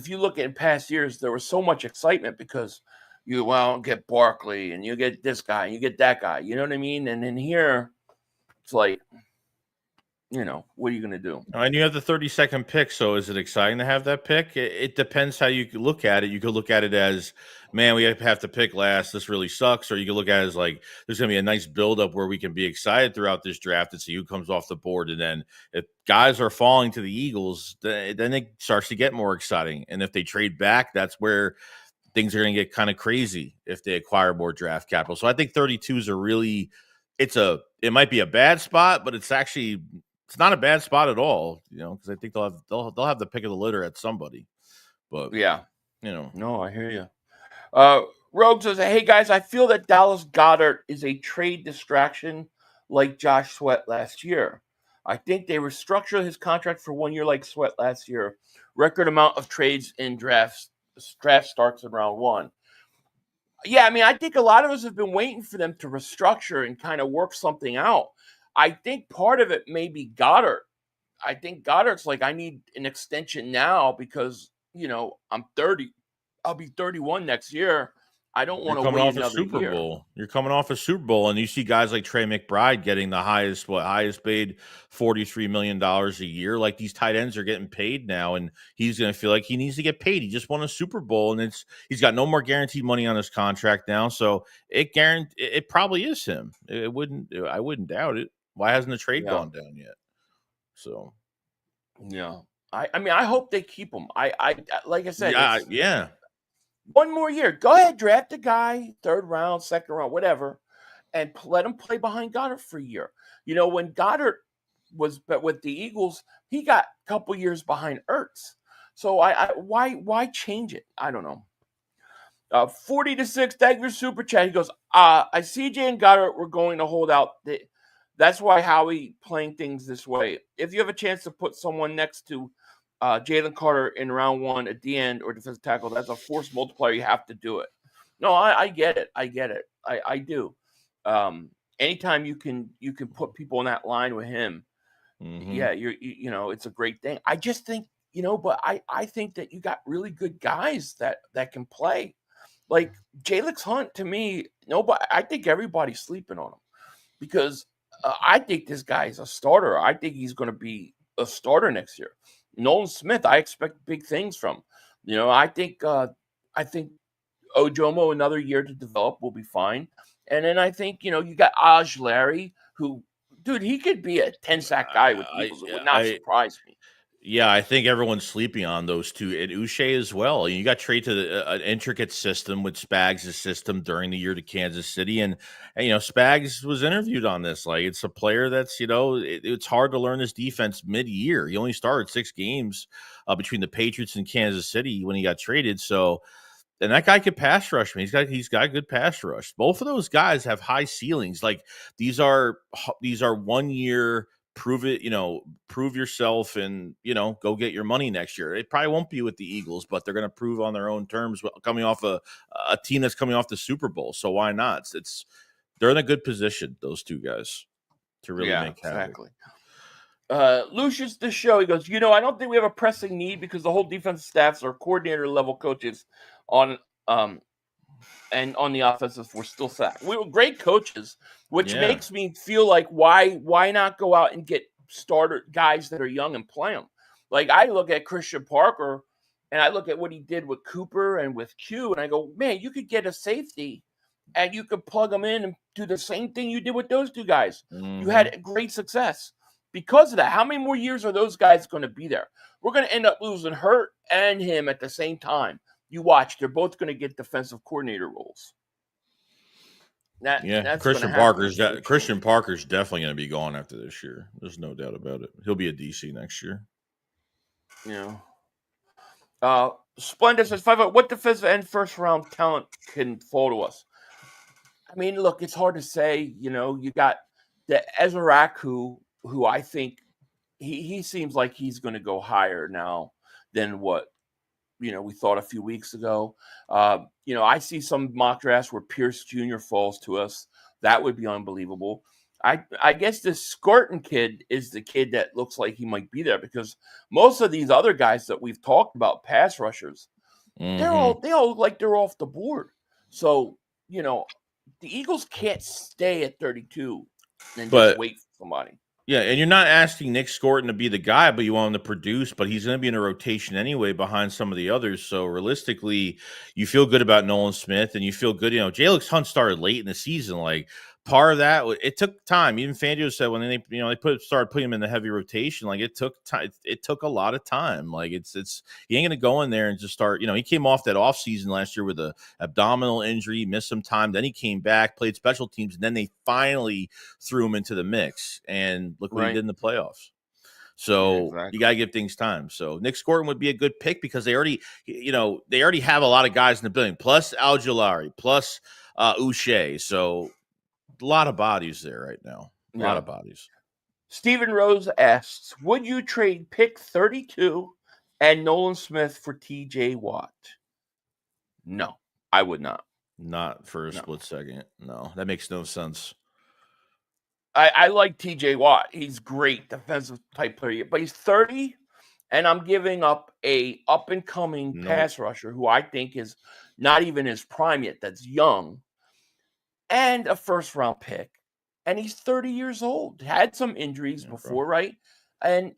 you look at in past years, there was so much excitement because you get Barkley and you get this guy and you get that guy. You know what I mean? And in here, it's like, what are you going to do? And you have the 32nd pick, so is it exciting to have that pick? It depends how you look at it. You could look at it as, man, we have to pick last. This really sucks. Or you could look at it as like, there's going to be a nice buildup where we can be excited throughout this draft and see who comes off the board. And then if guys are falling to the Eagles, then it starts to get more exciting. And if they trade back, that's where things are going to get kind of crazy if they acquire more draft capital. So I think 32s are really, it might be a bad spot, but it's not a bad spot at all, because I think they'll have the pick of the litter at somebody. But yeah, no, I hear you. Rogue says, "Hey guys, I feel that Dallas Goedert is a trade distraction like Josh Sweat last year. I think they restructured his contract for 1 year like Sweat last year. Record amount of trades in drafts. Draft starts in round 1." Yeah, I mean, I think a lot of us have been waiting for them to restructure and kind of work something out. I think part of it may be Goddard. I think Goddard's like, I need an extension now because, I'm 30. I'll be 31 next year. I don't want to wait another year. You're coming off a Super Bowl, and you see guys like Trey McBride getting the highest paid $43 million a year. Like, these tight ends are getting paid now, and he's going to feel like he needs to get paid. He just won a Super Bowl, and he's got no more guaranteed money on his contract now. So it probably is him. I wouldn't doubt it. Why hasn't the trade gone down yet? So, yeah, I mean, I hope they keep him. I like I said, yeah. 1 more year. Go ahead, draft a guy, 3rd round, 2nd round, whatever, and let him play behind Goddard for a year. When Goddard was with the Eagles, he got a couple years behind Ertz. So why change it? I don't know. 40-6, thank you for super chat. He goes, I see CJ and Goddard were going to hold out. That's why Howie playing things this way. If you have a chance to put someone next to Jalen Carter in round 1 at the end or defensive tackle, that's a force multiplier. You have to do it. No, I get it. I do. Anytime you can put people in that line with him, yeah, it's a great thing. I just think, but I think that you got really good guys that can play. Like Jalix Hunt, to me, I think everybody's sleeping on him because I think this guy is a starter. I think he's going to be a starter next year. Nolan Smith, I expect big things from. I think Ojomo, another year to develop, will be fine. And then I think, you got Aj Larry, who, dude, he could be a 10-sack guy with the Eagles. It would not surprise me. Yeah, I think everyone's sleeping on those two, and Uche as well. You got traded to an intricate system with Spags' system during the year to Kansas City, and Spags was interviewed on this. Like, it's a player that's it's hard to learn this defense mid-year. He only started 6 games between the Patriots and Kansas City when he got traded. So, and that guy could pass rush. He's got good pass rush. Both of those guys have high ceilings. Like, these are 1 year. Prove it, prove yourself and, go get your money next year. It probably won't be with the Eagles, but they're going to prove on their own terms coming off a team that's coming off the Super Bowl. So why not? They're in a good position, those two guys, to really make havoc. Exactly. Lucius, the show, he goes, I don't think we have a pressing need because the whole defensive staffs are coordinator level coaches and on the offensive we're still sacked. We were great coaches, which makes me feel like why not go out and get starter guys that are young and play them? Like, I look at Christian Parker and I look at what he did with Cooper and with Q, and I go, man, you could get a safety and you could plug them in and do the same thing you did with those two guys. Mm-hmm. You had great success because of that. How many more years are those guys going to be there? We're going to end up losing Hurt and him at the same time. You watch; they're both going to get defensive coordinator roles. That's Christian Parker's definitely going to be gone after this year. There's no doubt about it. He'll be a DC next year. Splendid says 5. What defensive end first round talent can fall to us? I mean, look, it's hard to say. You got the Ezrak, who I think he seems like he's going to go higher now than what we thought a few weeks ago. I see some mock drafts where Pierce Jr. falls to us. That would be unbelievable. I guess this Scorton kid is the kid that looks like he might be there, because most of these other guys that we've talked about, pass rushers, they all look like they're off the board. So, the Eagles can't stay at 32 and just wait for somebody. Yeah, and you're not asking Nick Scorton to be the guy, but you want him to produce, but he's going to be in a rotation anyway behind some of the others. So realistically, you feel good about Nolan Smith, and you feel good. Jalix Hunt started late in the season. Like, part of that, it took time. Even Fangio said when they started putting him in the heavy rotation, like, it took time. It took a lot of time. Like, he ain't going to go in there and just start. He came off that offseason last year with a abdominal injury, missed some time. Then he came back, played special teams, and then they finally threw him into the mix. And look what he did in the playoffs. So you got to give things time. So Nick Scorton would be a good pick because they already have a lot of guys in the building, plus Al-Jilari, plus Uche. So a lot of bodies there right now. A lot of bodies. Stephen Rose asks, would you trade pick 32 and Nolan Smith for TJ Watt? No, I would not. Not for a split second. No, that makes no sense. I like TJ Watt. He's great defensive type player, but he's 30, and I'm giving up a up-and-coming pass rusher who I think is not even his prime yet, that's young, and a first-round pick. And he's 30 years old. Had some injuries before, right? And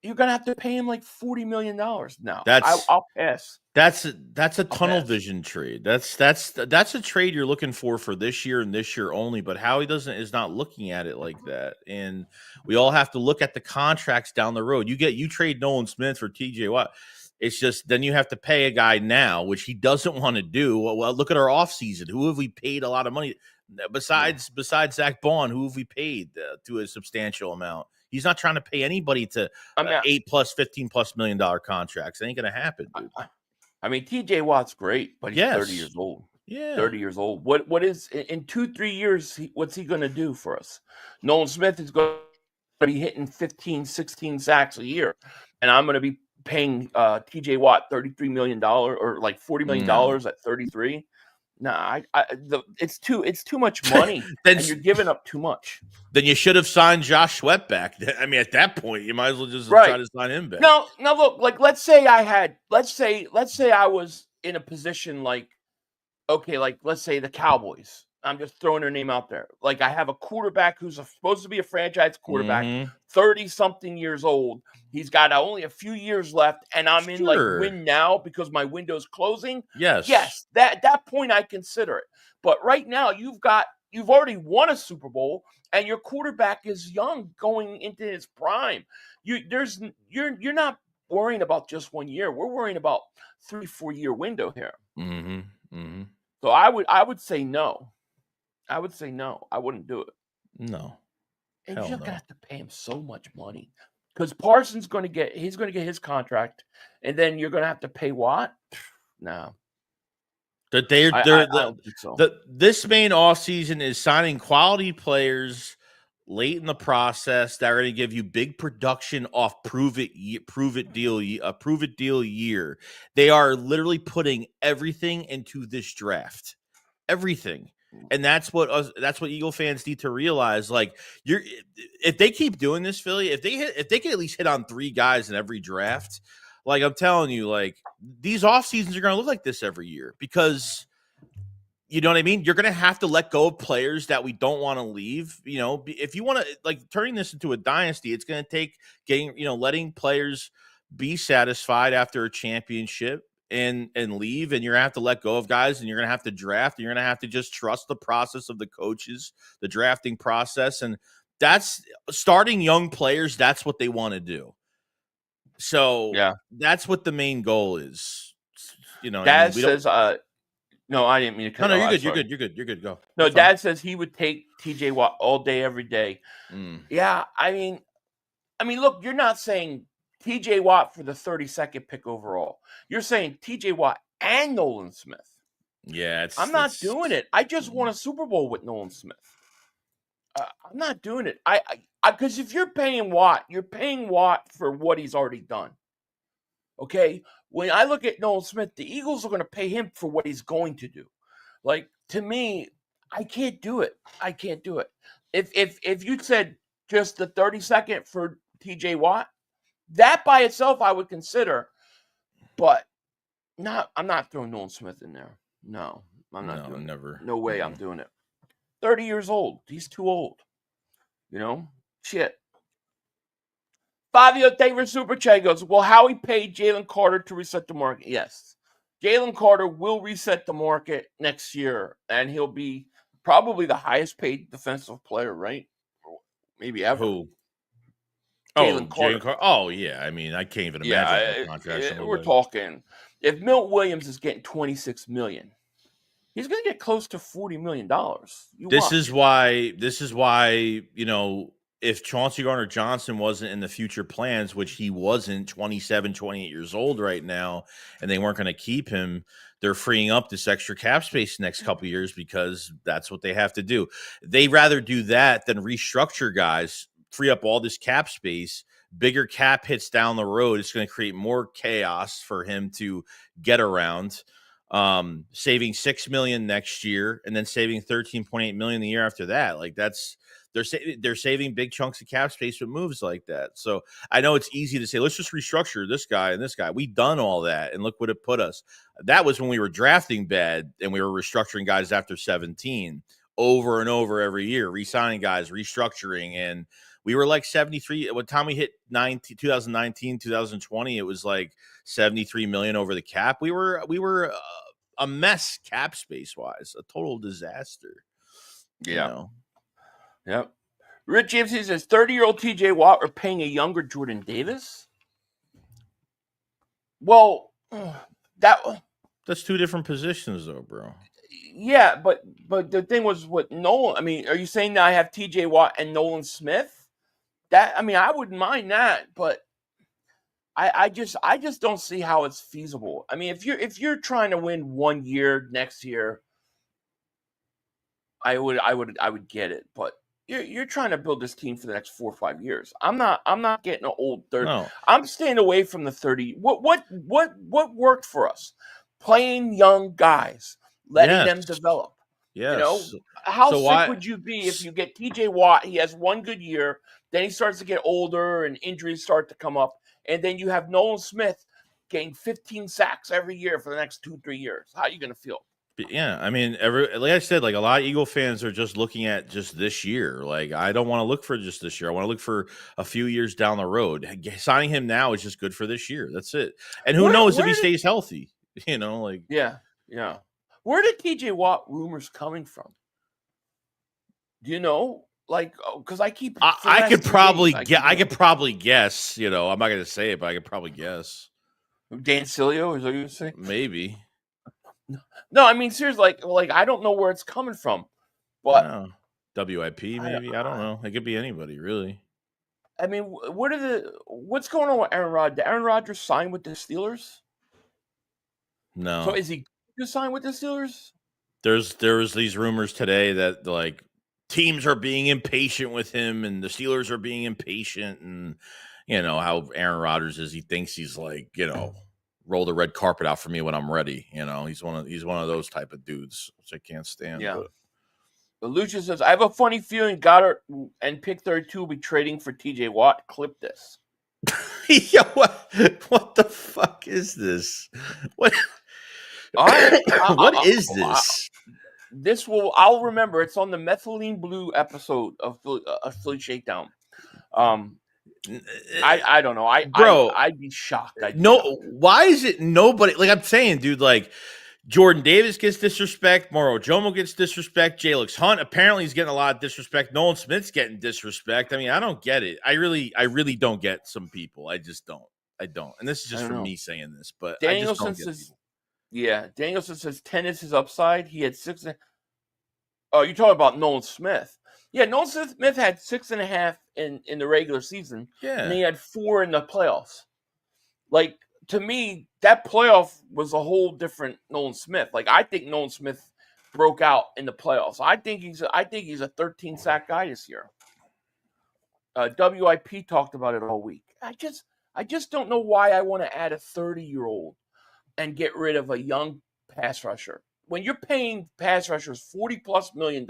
you're going to have to pay him like $40 million now. I'll pass. That's a tunnel vision trade. That's a trade you're looking for this year and this year only. But Howie is not looking at it like that. And we all have to look at the contracts down the road. You trade Nolan Smith for TJ Watt. It's just then you have to pay a guy now, which he doesn't want to do. Well, look at our offseason. Who have we paid a lot of money? Besides Zach Bond, who have we paid to a substantial amount? He's not trying to pay anybody to $8+, $15+ million contracts. It ain't going to happen, dude. I mean, TJ Watt's great, but he's 30 years old. Yeah. 30 years old. What is in 2-3 years, what's he going to do for us? Nolan Smith is going to be hitting 15, 16 sacks a year. And I'm going to be paying TJ Watt $33 million or like $40 million at 33. Nah, it's too much money, and you're giving up too much. Then you should have signed Josh Sweat back. I mean, at that point, you might as well just try to sign him back. No, look, like let's say I was in a position like, okay, like let's say the Cowboys. I'm just throwing their name out there. Like I have a quarterback who's supposed to be a franchise quarterback, 30-something years old. He's got only a few years left, and I'm in like win now because my window's closing. Yes, that point I consider it. But right now, you've already won a Super Bowl, and your quarterback is young, going into his prime. You're not worrying about just 1 year. We're worrying about 3-4 year window here. So I would say no. I would say no. I wouldn't do it. No. And you're going to have to pay him so much money. Because Parsons going to get his contract, and then you're going to have to pay Watt? No. I don't think so. This main offseason is signing quality players late in the process that are going to give you big production off prove it deal year. They are literally putting everything into this draft. Everything. And that's what Eagle fans need to realize. Like, if they keep doing this, Philly, if they can at least hit on 3 guys in every draft, like I'm telling you, like these off seasons are going to look like this every year because you know what I mean. You're going to have to let go of players that we don't want to leave. You know, if you want to like turning this into a dynasty, it's going to take letting players be satisfied after a championship. and leave, and you're gonna have to let go of guys, and you're gonna have to draft, and you're gonna have to just trust the process of the coaches, the drafting process, and that's starting young players. That's what they want to do. So Yeah. that's what the main goal is. You know what I Dad mean? We don't. says, no, I didn't mean to cut. No, Oh, you're I'm good. You're sorry. good. You're good. You're good. Go. No, That's fine. Dad says he would take TJ Watt all day, every day. Yeah, I mean, look, you're not saying TJ Watt for the 32nd pick overall. You're saying TJ Watt and Nolan Smith. Yeah, I'm not doing it. I just won a Super Bowl with Nolan Smith. I'm not doing it. I because if you're paying Watt for what he's already done. Okay, when I look at Nolan Smith, the Eagles are going to pay him for what he's going to do. Like, to me, I can't do it. I can't do it. If you said just the 32nd for TJ Watt, that by itself I would consider, but I'm not throwing Nolan Smith in there. No, I'm not doing never. it. No way I'm doing it. 30 years old. He's too old. You know? Shit. Fabio David Super Chat goes, well, Howie paid Jalen Carter to reset the market. Yes. Jalen Carter will reset the market next year, and he'll be probably the highest paid defensive player, right? Maybe ever. Who? Jalen Carter. Oh, yeah. I mean, I can't even imagine what contract we're talking. If Milt Williams is getting $26 million, he's going to get close to $40 million. This is why, you know, if Chauncey Gardner-Johnson wasn't in the future plans, which he wasn't, 27, 28 years old right now, and they weren't going to keep him, they're freeing up this extra cap space next couple of years because that's what they have to do. They'd rather do that than restructure guys, free up all this cap space, bigger cap hits down the road. It's going to create more chaos for him to get around. Saving $6 million next year and then saving $13.8 million the year after that. Like they're saving big chunks of cap space with moves like that. So I know it's easy to say, let's just restructure this guy and this guy. We've done all that, and look what it put us. That was when we were drafting bad and we were restructuring guys after 17 over and over every year, re-signing guys, restructuring. And we were like 73. By the time we hit 2019, 2020, it was like 73 million over the cap. We were a mess cap space wise, a total disaster. Yeah. You know? Yep. Rich James says 30-year-old TJ Watt are paying a younger Jordan Davis. Well, that's two different positions though, bro. Yeah, but the thing was with Nolan. I mean, are you saying that I have TJ Watt and Nolan Smith? That, I mean, I wouldn't mind that, but I just don't see how it's feasible. I mean, if you're trying to win 1 year next year, I would get it, but you're trying to build this team for the next 4 or 5 years. I'm not getting an old 30. No. I'm staying away from the 30. What worked for us? Playing young guys, letting them develop. Yes. You know, how sick would you be if you get TJ Watt? He has one good year, then he starts to get older and injuries start to come up, and then you have Nolan Smith getting 15 sacks every year for the next 2-3 years. How are you going to feel? Yeah, I mean, like I said, like a lot of Eagle fans are just looking at just this year. Like, I don't want to look for just this year. I want to look for a few years down the road. Signing him now is just good for this year. That's it. And who knows if he stays healthy? You know, like yeah. Where did TJ Watt rumors coming from? Do you know? Like, because I could probably guess. You know, I'm not going to say it, but I could probably guess. Dan Cilio, is that what you say? Maybe. No, I mean, seriously, like I don't know where it's coming from, but WIP maybe. I don't know. It could be anybody, really. I mean, what's going on with Aaron Rodgers? Did Aaron Rodgers sign with the Steelers? No. So is he going to sign with the Steelers? There was these rumors today that like teams are being impatient with him, and the Steelers are being impatient, and you know how Aaron Rodgers is. He thinks he's like, you know, roll the red carpet out for me when I'm ready. You know, he's one of those type of dudes, which I can't stand. Yeah. But Lucia says, I have a funny feeling Goddard and pick 32 will be trading for TJ Watt. Clip this. Yo, what the fuck is this? What? What is this? I'll remember. It's on the Methylene Blue episode of Philly Shakedown. I don't know. Bro, I'd be shocked. Why is it nobody? Like I'm saying, dude, like Jordan Davis gets disrespect, Moro Jomo gets disrespect, Jalix Hunt apparently he's getting a lot of disrespect, Nolan Smith's getting disrespect. I mean, I don't get it. I really don't get some people. I just don't. I don't. And this is just from me saying this, but Danielson I just don't get says, people. Yeah, Danielson says 10 is his upside. He had 6. Oh, you're talking about Nolan Smith. Yeah, Nolan Smith had 6.5 in the regular season. Yeah. And he had 4 in the playoffs. Like, to me, that playoff was a whole different Nolan Smith. Like, I think Nolan Smith broke out in the playoffs. I think he's a 13 sack guy this year. WIP talked about it all week. I just don't know why I want to add a 30-year-old and get rid of a young pass rusher. When you're paying pass rushers $40+ million,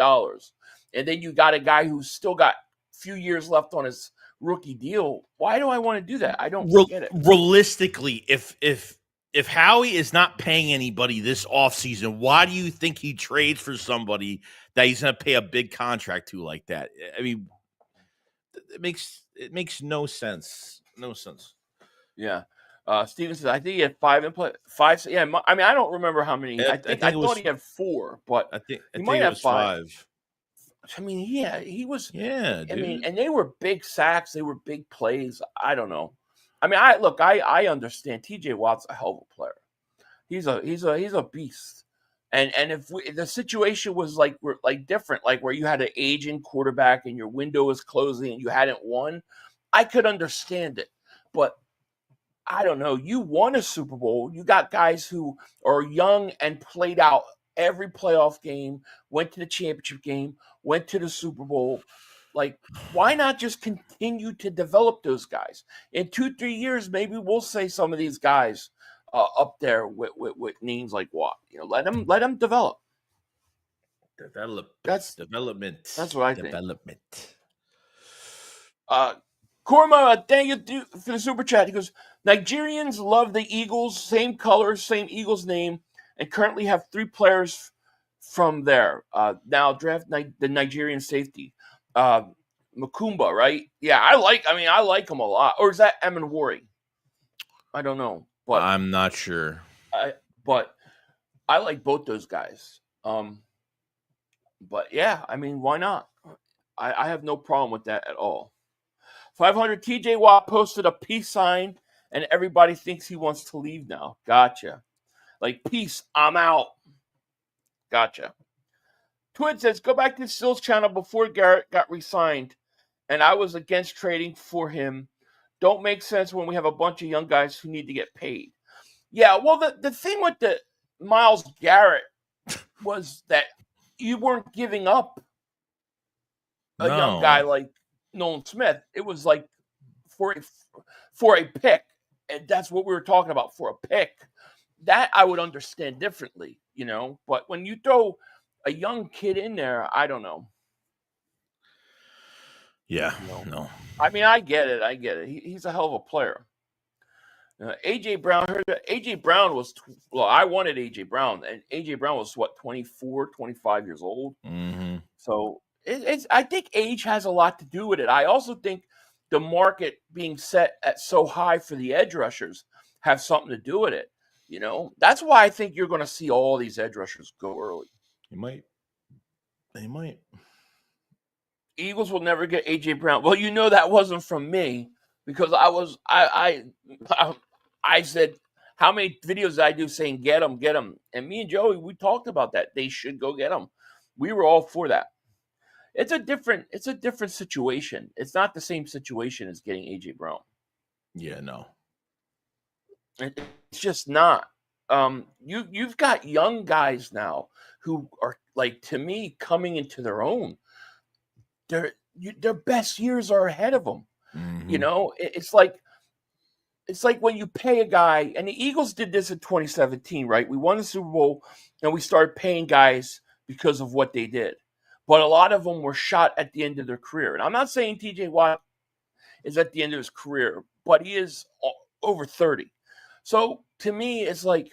and then you got a guy who's still got a few years left on his rookie deal, why do I want to do that? I don't get it. Realistically, if Howie is not paying anybody this offseason, why do you think he trades for somebody that he's going to pay a big contract to like that? I mean, it makes no sense. No sense. Yeah. Steven says, I think he had 5 in play. 5. Yeah. I mean, I don't remember how many. I thought he had 4, but I think he might have 5. I mean, yeah, he was. Yeah, dude. I mean, and they were big sacks. They were big plays. I don't know. I mean, I understand. TJ Watt's a hell of a player. He's a beast. And if the situation was like different, like where you had an aging quarterback and your window is closing and you hadn't won, I could understand it. But I don't know. You won a Super Bowl. You got guys who are young and played out every playoff game, went to the championship game, went to the Super Bowl. Like, why not just continue to develop those guys? In 2-3 years, maybe we'll say some of these guys up there with names like Watt. You know, let them develop. Development. That's what I think. Development. Korma, thank you for the super chat. He goes, Nigerians love the Eagles, same colors, same Eagles name, and currently have 3 players from there. Now draft the Nigerian safety. Makumba, right? Yeah, I like him a lot. Or is that Emin Wari? I don't know. But I'm not sure. But I like both those guys. But yeah, I mean, why not? I have no problem with that at all. 500 TJ Watt posted a peace sign, and everybody thinks he wants to leave now. Gotcha. Like, peace, I'm out. Gotcha. Twin says, go back to the Sills channel before Garrett got re-signed, and I was against trading for him. Don't make sense when we have a bunch of young guys who need to get paid. Yeah, well, the thing with the Myles Garrett was that you weren't giving up a young guy like Nolan Smith. It was like for a pick, and that's what we were talking about, for a pick. That I would understand differently, you know. But when you throw a young kid in there, I don't know. Yeah, no. I mean, I get it. He's a hell of a player. AJ Brown, AJ Brown was, I wanted AJ Brown, and AJ Brown was 24, 25 years old. Mm-hmm. So I think age has a lot to do with it. I also think the market being set at so high for the edge rushers have something to do with it. You know, that's why I think you're going to see all these edge rushers go early. They might. Eagles will never get AJ Brown. Well, you know that wasn't from me, because I said, how many videos did I do saying get him, and me and Joey, we talked about that. They should go get him. We were all for that. It's a different situation. It's not the same situation as getting AJ Brown. Yeah, no. It's just not. You've got young guys now who are, like, to me, coming into their own. Their best years are ahead of them. Mm-hmm. You know, it's like when you pay a guy, and the Eagles did this in 2017, right? We won the Super Bowl, and we started paying guys because of what they did. But a lot of them were shot at the end of their career. And I'm not saying TJ Watt is at the end of his career, but he is over 30. So to me, it's like,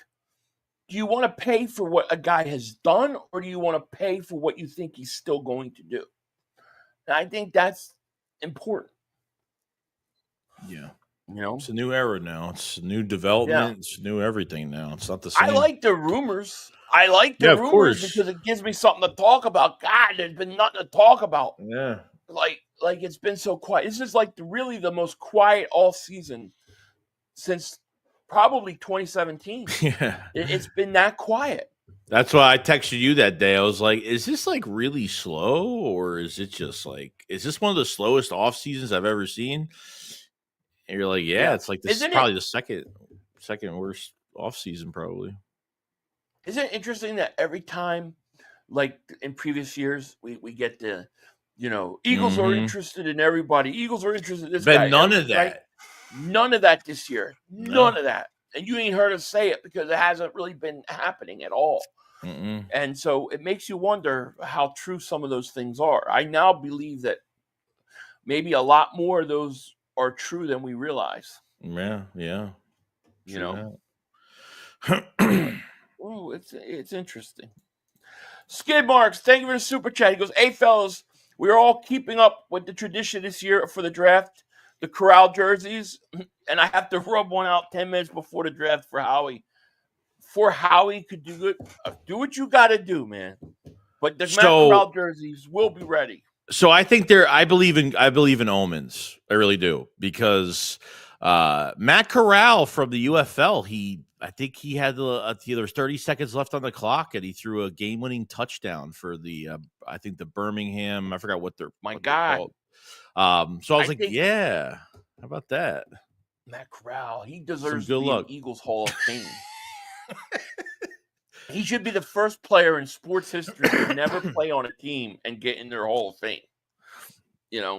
do you want to pay for what a guy has done, or do you want to pay for what you think he's still going to do? And I think that's important. Yeah. You know, It's a new era now. It's a new development. It's new everything now. It's not the I same. like the rumors. I like the Yeah, of rumors course. because it gives me something to talk about. God, there's been nothing to talk about. Yeah. Like it's been so quiet. This is like really the most quiet all season since probably 2017. Yeah. It's been that quiet. That's why I texted you that day. I was like, is this like really slow, or is it just like, is this one of the slowest off seasons I've ever seen? And you're like, yeah, it's like this is Isn't probably it? the second worst off season, probably. Isn't it interesting that every time, like in previous years, we get the, Eagles are interested in everybody. Eagles are interested in this guy. Been none of Right? that. None of that this year. No. None of that. And you ain't heard us say it because it hasn't really been happening at all. Mm-mm. And so it makes you wonder how true some of those things are. I now believe that maybe a lot more of those are true than we realize. Yeah. You know. Oh, it's interesting. Skid Marks, thank you for the super chat. He goes, "Hey fellas, we're all keeping up with the tradition this year for the draft, the corral jerseys, and I have to rub one out 10 minutes before the draft for Howie. For Howie could do it. Do what you got to do, man. But the Matt Corral jerseys will be ready." So I think I believe in omens. I really do, because Matt Corral from the UFL, I think he had there was 30 seconds left on the clock, and he threw a game-winning touchdown for the I think the Birmingham. I forgot what they're called. So I was like, yeah, how about that? Matt Corral, he deserves to good be luck. in Eagles Hall of Fame. He should be the first player in sports history to never play on a team and get in their Hall of Fame. You know,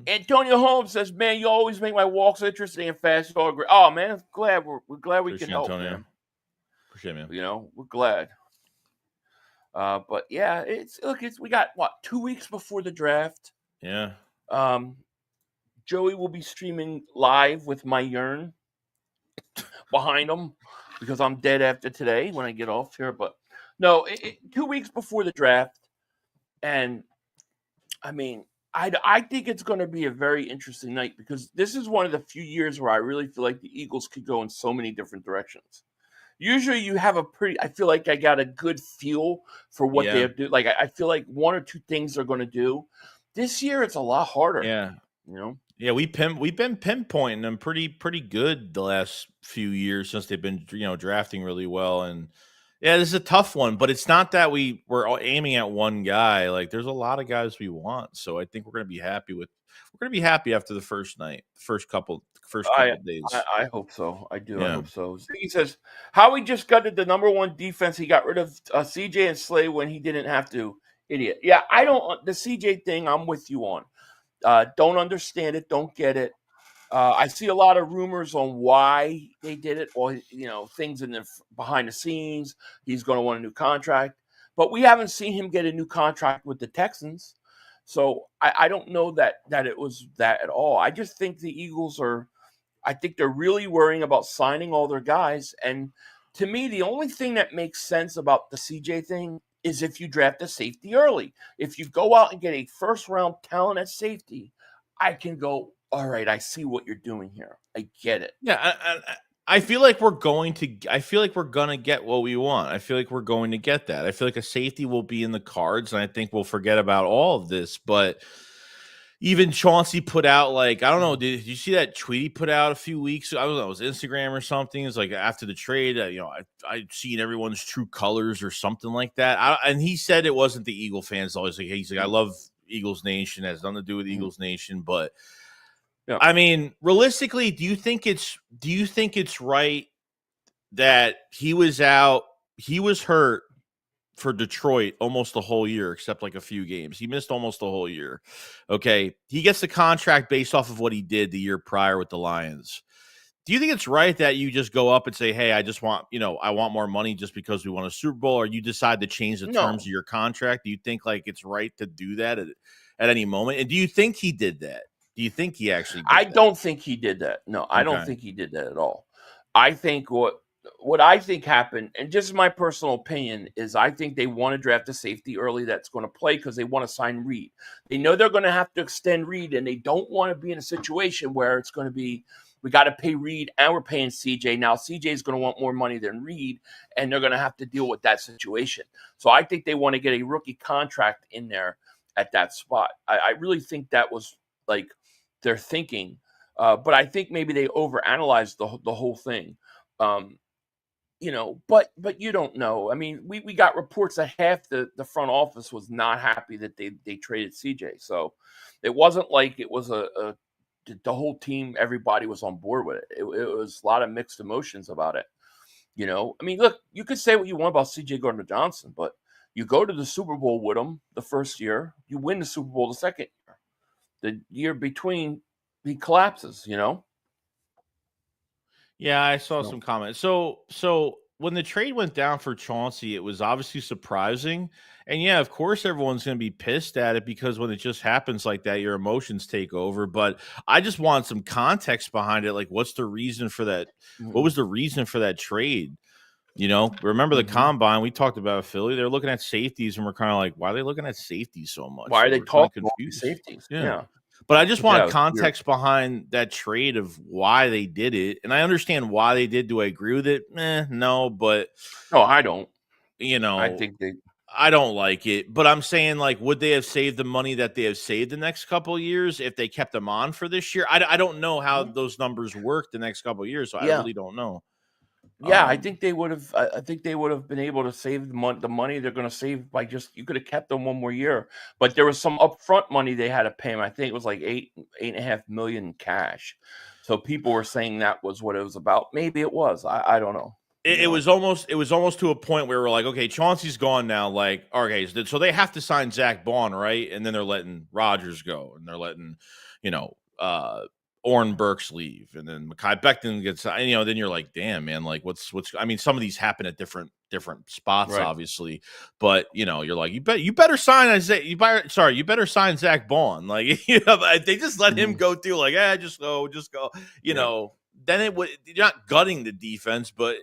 Antonio Holmes says, "Man, you always make my walks interesting and fast." Oh man, we're glad we can help, Antonio. man. Appreciate it, man. You know, we're glad. But yeah, we got 2 weeks before the draft. Yeah. Joey will be streaming live with my urn behind him because I'm dead after today when I get off here. But no, 2 weeks before the draft, and I mean, I think it's going to be a very interesting night because this is one of the few years where I really feel like the Eagles could go in so many different directions. Usually you have I feel like I got a good feel for what they do. Like, I feel like one or two things they're going to do. This year, it's a lot harder. Yeah. You know? Yeah, we've been pinpointing them pretty good the last few years since they've been, drafting really well. And yeah, this is a tough one, but it's not that we're all aiming at one guy. Like, there's a lot of guys we want. So I think we're going to be happy after the first night, first couple days. I hope so. I do. Yeah. I hope so. He says, Howie just gutted the number one defense. He got rid of CJ and Slay when he didn't have to. Idiot. Yeah, the CJ thing, I'm with you on. Don't understand it. Don't get it. I see a lot of rumors on why they did it, or things behind the scenes. He's going to want a new contract, but we haven't seen him get a new contract with the Texans, so I don't know that it was that at all. I just think the Eagles I think they're really worrying about signing all their guys, and to me, the only thing that makes sense about the CJ thing is if you draft a safety early. If you go out and get a first-round talent at safety, I can go, all right, I see what you're doing here. I get it. Yeah, I feel like we're going to get what we want. I feel like we're going to get that. I feel like a safety will be in the cards, and I think we'll forget about all of this. But even Chauncey put out, like, I don't know, did you see that tweet he put out a few weeks ago? I don't know, it was Instagram or something. It's like after the trade, I'd seen everyone's true colors or something like that. And he said it wasn't the Eagle fans. Always like, he's like, I love Eagles Nation. It has nothing to do with Eagles Nation. But yeah. I mean, realistically, do you think it's right that he was hurt for Detroit almost the whole year, except like a few games? He missed almost the whole year. Okay. He gets the contract based off of what he did the year prior with the Lions. Do you think it's right that you just go up and say, hey, I just want, I want more money just because we won a Super Bowl, or you decide to change the terms of your contract? Do you think like it's right to do that at any moment? And do you think he did that? Do you think he actually did I don't think he did that. No, I don't think he did that at all. I think what what I think happened, and just my personal opinion, is I think they want to draft a safety early that's going to play because they want to sign Reed. They know they're going to have to extend Reed, and they don't want to be in a situation where it's going to be, we got to pay Reed and we're paying CJ. Now CJ is going to want more money than Reed, and they're going to have to deal with that situation. So I think they want to get a rookie contract in there at that spot. I really think that was like their thinking. But I think maybe they overanalyzed the whole thing. But you don't know. I mean, we got reports that half the front office was not happy that they traded CJ. So it wasn't like it was the whole team, everybody was on board with it. It was a lot of mixed emotions about it. I mean, look, you could say what you want about CJ Gardner-Johnson, but you go to the Super Bowl with him the first year, you win the Super Bowl the second year. The year between, he collapses, Yeah, I saw some comments. So when the trade went down for Chauncey, it was obviously surprising. And yeah, of course everyone's going to be pissed at it because when it just happens like that, your emotions take over. But I just want some context behind it. Like, what's the reason for that? What was the reason for that trade? Remember the combine? We talked about Philly. They're looking at safeties, and we're kind of like, why are they looking at safeties so much? Why are they We're kinda talking about these safeties? Yeah. But I just want Yeah, context behind that trade of why they did it. And I understand why they did. Do I agree with it? No, but No, I don't. I think I don't like it. But I'm saying, like, would they have saved the money that they have saved the next couple of years if they kept them on for this year? I don't know how those numbers work the next couple of years, so I really don't know. Yeah, I think they would have. I think they would have been able to save the money they're going to save by you could have kept them one more year. But there was some upfront money they had to pay him. I think it was like $8.5 million in cash. So people were saying that was what it was about. Maybe it was. I don't know. It was almost to a point where we're like, okay, Chauncey's gone now. Like, okay, so they have to sign Zach Bond, right? And then they're letting Rodgers go, and they're letting, Orrin Burks leave, and then Mekhi Becton gets, then you're like, damn, man, like what's I mean, some of these happen at different spots, right, obviously, but you're like, you better sign Isaiah, you better sign Zach Bond. Like, they just let him go too, like, just go. Then you're not gutting the defense, but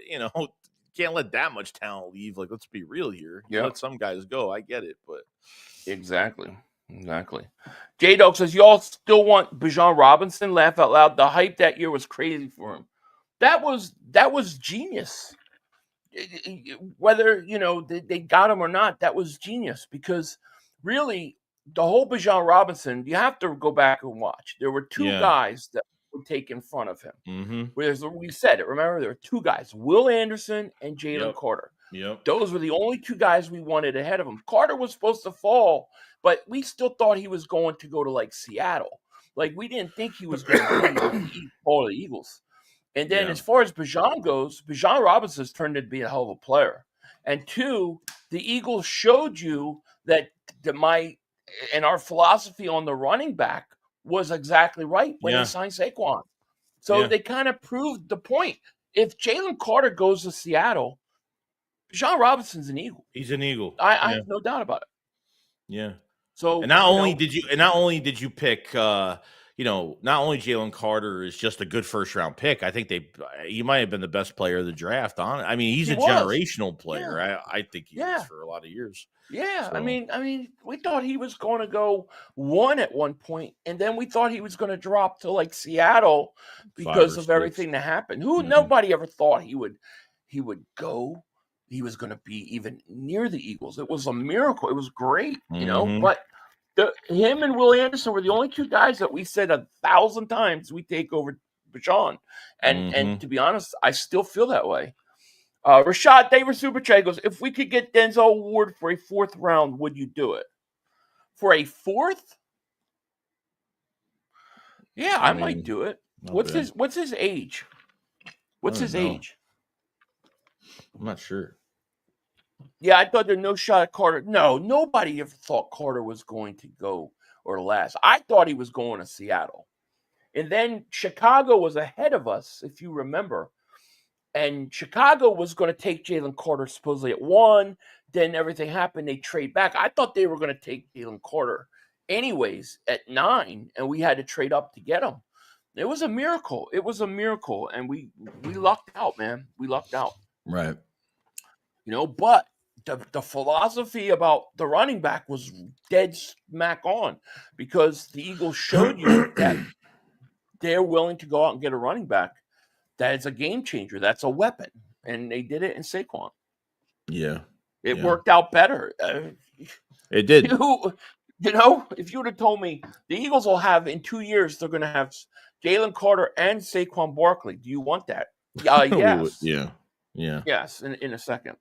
can't let that much talent leave. Like, let's be real here. Let some guys go. I get it, but exactly. J-Dog says, y'all still want Bijan Robinson? Laugh out loud. The hype that year was crazy for him. That was genius. Whether, they got him or not, that was genius because really the whole Bijan Robinson, you have to go back and watch. There were two guys that would take in front of him. We said it. Remember, there were two guys, Will Anderson and Jalen Carter. Those were the only two guys we wanted ahead of him. Carter was supposed to fall, but we still thought he was going to go to like Seattle. Like, we didn't think he was going to fall to the Eagles. And then as far as Bijan goes, Bijan Robinson has turned into be a hell of a player. And two, the Eagles showed you that our philosophy on the running back was exactly right when they signed Saquon. So they kind of proved the point. If Jalen Carter goes to Seattle, Bijan Robinson's an Eagle. He's an Eagle. I have no doubt about it. Yeah. So and not only did you pick not only Jalen Carter is just a good first round pick, I think he might have been the best player of the draft. I mean, he's a generational player. Yeah. I think he was for a lot of years. Yeah. So. I mean, we thought he was going to go 1 at one point, and then we thought he was going to drop to like Seattle because of everything that happened. Nobody ever thought he would go. He was going to be even near the Eagles. It was a miracle. It was great, but him and Will Anderson were the only two guys that we said 1,000 times we take over Bijan. And to be honest, I still feel that way. Rashad Davis Super Chat goes, if we could get Denzel Ward for a 4th round, would you do it? For a 4th? Yeah, I might do it. What's his age? What's his age? I'm not sure. Yeah, I thought there's no shot at Carter. No, nobody ever thought Carter was going to go or last. I thought he was going to Seattle. And then Chicago was ahead of us, if you remember. And Chicago was going to take Jalen Carter supposedly at 1. Then everything happened. They trade back. I thought they were going to take Jalen Carter anyways at 9, and we had to trade up to get him. It was a miracle. And we lucked out, man. We lucked out. Right. But the philosophy about the running back was dead smack on, because the Eagles showed you that they're willing to go out and get a running back that is a game changer. That's a weapon. And they did it in Saquon. Yeah. It worked out better. It did. If you would have told me the Eagles will have in 2 years, they're going to have Jalen Carter and Saquon Barkley. Do you want that? Yes. Yeah. Yes, in a second.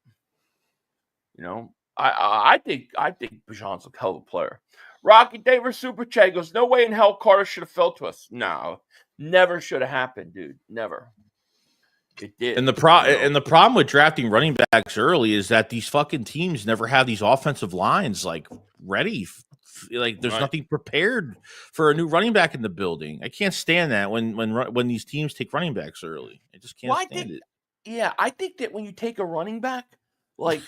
I think Bijan's a hell of a player. Rocky Davis Super Chat goes, no way in hell Carter should have fell to us. No, never should have happened, dude. Never. It did. And the problem with drafting running backs early is that these fucking teams never have these offensive lines like ready. Like there's nothing prepared for a new running back in the building. I can't stand that when these teams take running backs early. I just can't stand it. Yeah, I think that when you take a running back, like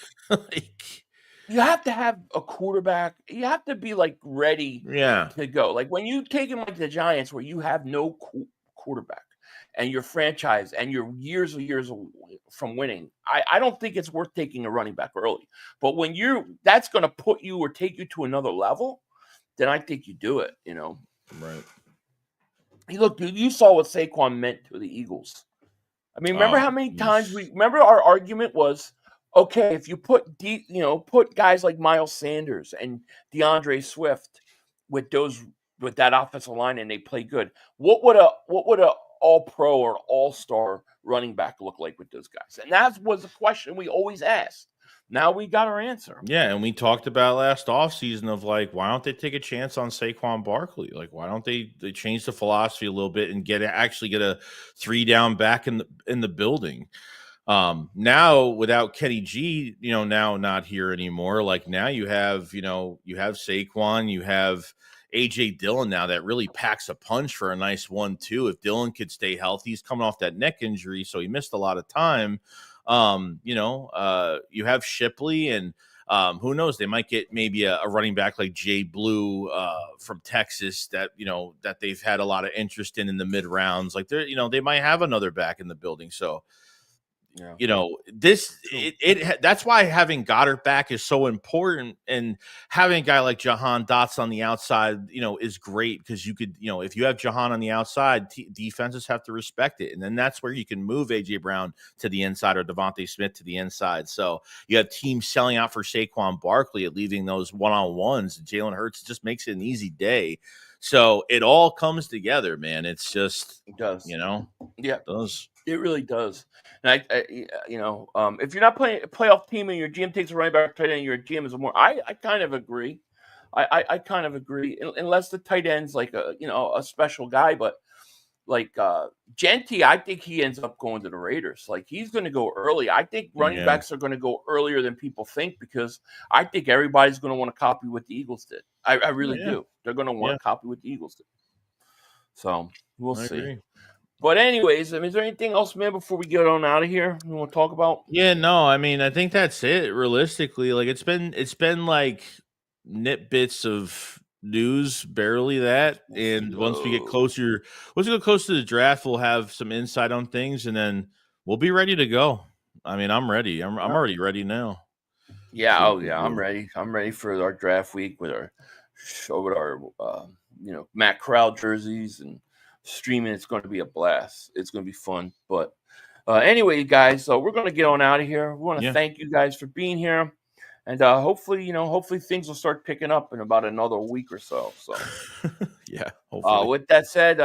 you have to have a quarterback. You have to be like ready to go. Like when you take him like the Giants, where you have no quarterback and your franchise and your years from winning, I don't think it's worth taking a running back early. But when that's going to put you or take you to another level, then I think you do it. Right. Look, dude, you saw what Saquon meant to the Eagles. I mean, remember how many times remember our argument was, okay, if you put guys like Miles Sanders and DeAndre Swift with that offensive line and they play good, what would a all-pro or all-star running back look like with those guys? And that was the question we always asked. Now we got our answer. Yeah, and we talked about last offseason of like, why don't they take a chance on Saquon Barkley? Like, why don't they change the philosophy a little bit and actually get a 3-down back in the building? Now without Kenny G, now not here anymore. Like now you have Saquon, you have AJ Dillon now that really packs a punch for a nice 1-2. If Dillon could stay healthy, he's coming off that neck injury, so he missed a lot of time. You have Shipley, and who knows, they might get maybe a running back like Jay Blue from Texas that they've had a lot of interest in the mid rounds. Like they might have another back in the building. So that's why having Goddard back is so important, and having a guy like Jahan Dotson on the outside, is great, because you could, if you have Jahan on the outside, defenses have to respect it, and then that's where you can move AJ Brown to the inside or Devontae Smith to the inside. So you have teams selling out for Saquon Barkley and leaving those one-on-ones. Jalen Hurts just makes it an easy day. So it all comes together, man. It does. Yeah, it does. It really does. And if you're not playing a playoff team and your GM takes a running back tight end, your GM is more. I kind of agree. I kind of agree, unless the tight end's like a special guy. But like Genti, I think he ends up going to the Raiders. Like he's going to go early. I think running backs are going to go earlier than people think, because I think everybody's going to want to copy what the Eagles did. I really do. They're going to want to copy what the Eagles did. So we'll see. Agree. But anyways, is there anything else, man, before we get on out of here you want to talk about? Yeah, no, I think that's it. Realistically, like it's been like nitbits of news, barely that. And once we get closer to the draft, we'll have some insight on things, and then we'll be ready to go. I mean, I'm ready. I'm already ready now. Yeah, I'm ready. I'm ready for our draft week with our Matt Corral jerseys and streaming. It's going to be a blast. It's going to be fun. But anyway, guys, so we're going to get on out of here. We want to thank you guys for being here, and hopefully things will start picking up in about another week or so. So yeah, hopefully. With that said,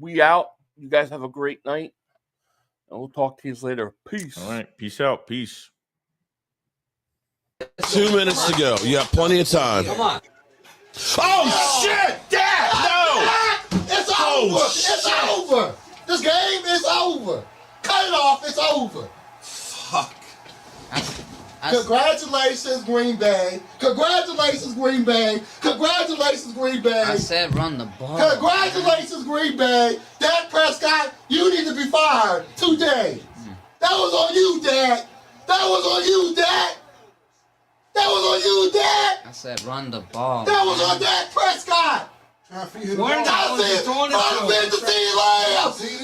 we out. You guys have a great night, and we'll talk to you later. Peace. All right, peace out. Peace. 2 minutes to go. You have plenty of time. Come on. Oh, shit! Dad! No! It's over! It's over! This game is over! Cut it off! It's over! Fuck. Congratulations, Green Bay! Congratulations, Green Bay! Congratulations, Green Bay! I said run the ball. Congratulations, Green Bay! Dak Prescott, you need to be fired today! That was on you, Dad! That was on you, Dad! That was on you, Dad! I said run the ball. That was on Dak Prescott! Trying to feed the seed lamb.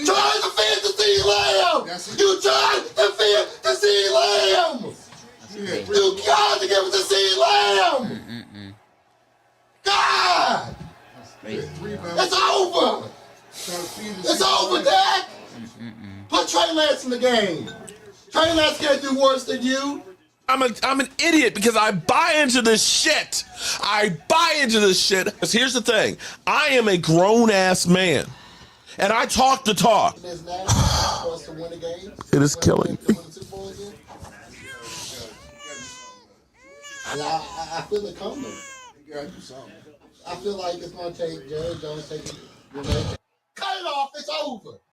Trying to feed the seed lamb. You tried to feed the seed lamb. You got to give it the seed lamb. God. It's over. It's over, Dak. Put Trey Lance in the game. Trey Lance can't do worse than you. I'm an idiot because I buy into this shit. I buy into this shit. Because here's the thing. I am a grown-ass man. And I talk the talk. It is killing me. I feel it coming. I feel like it's going to take Jerry Jones taking. Cut it off. It's over.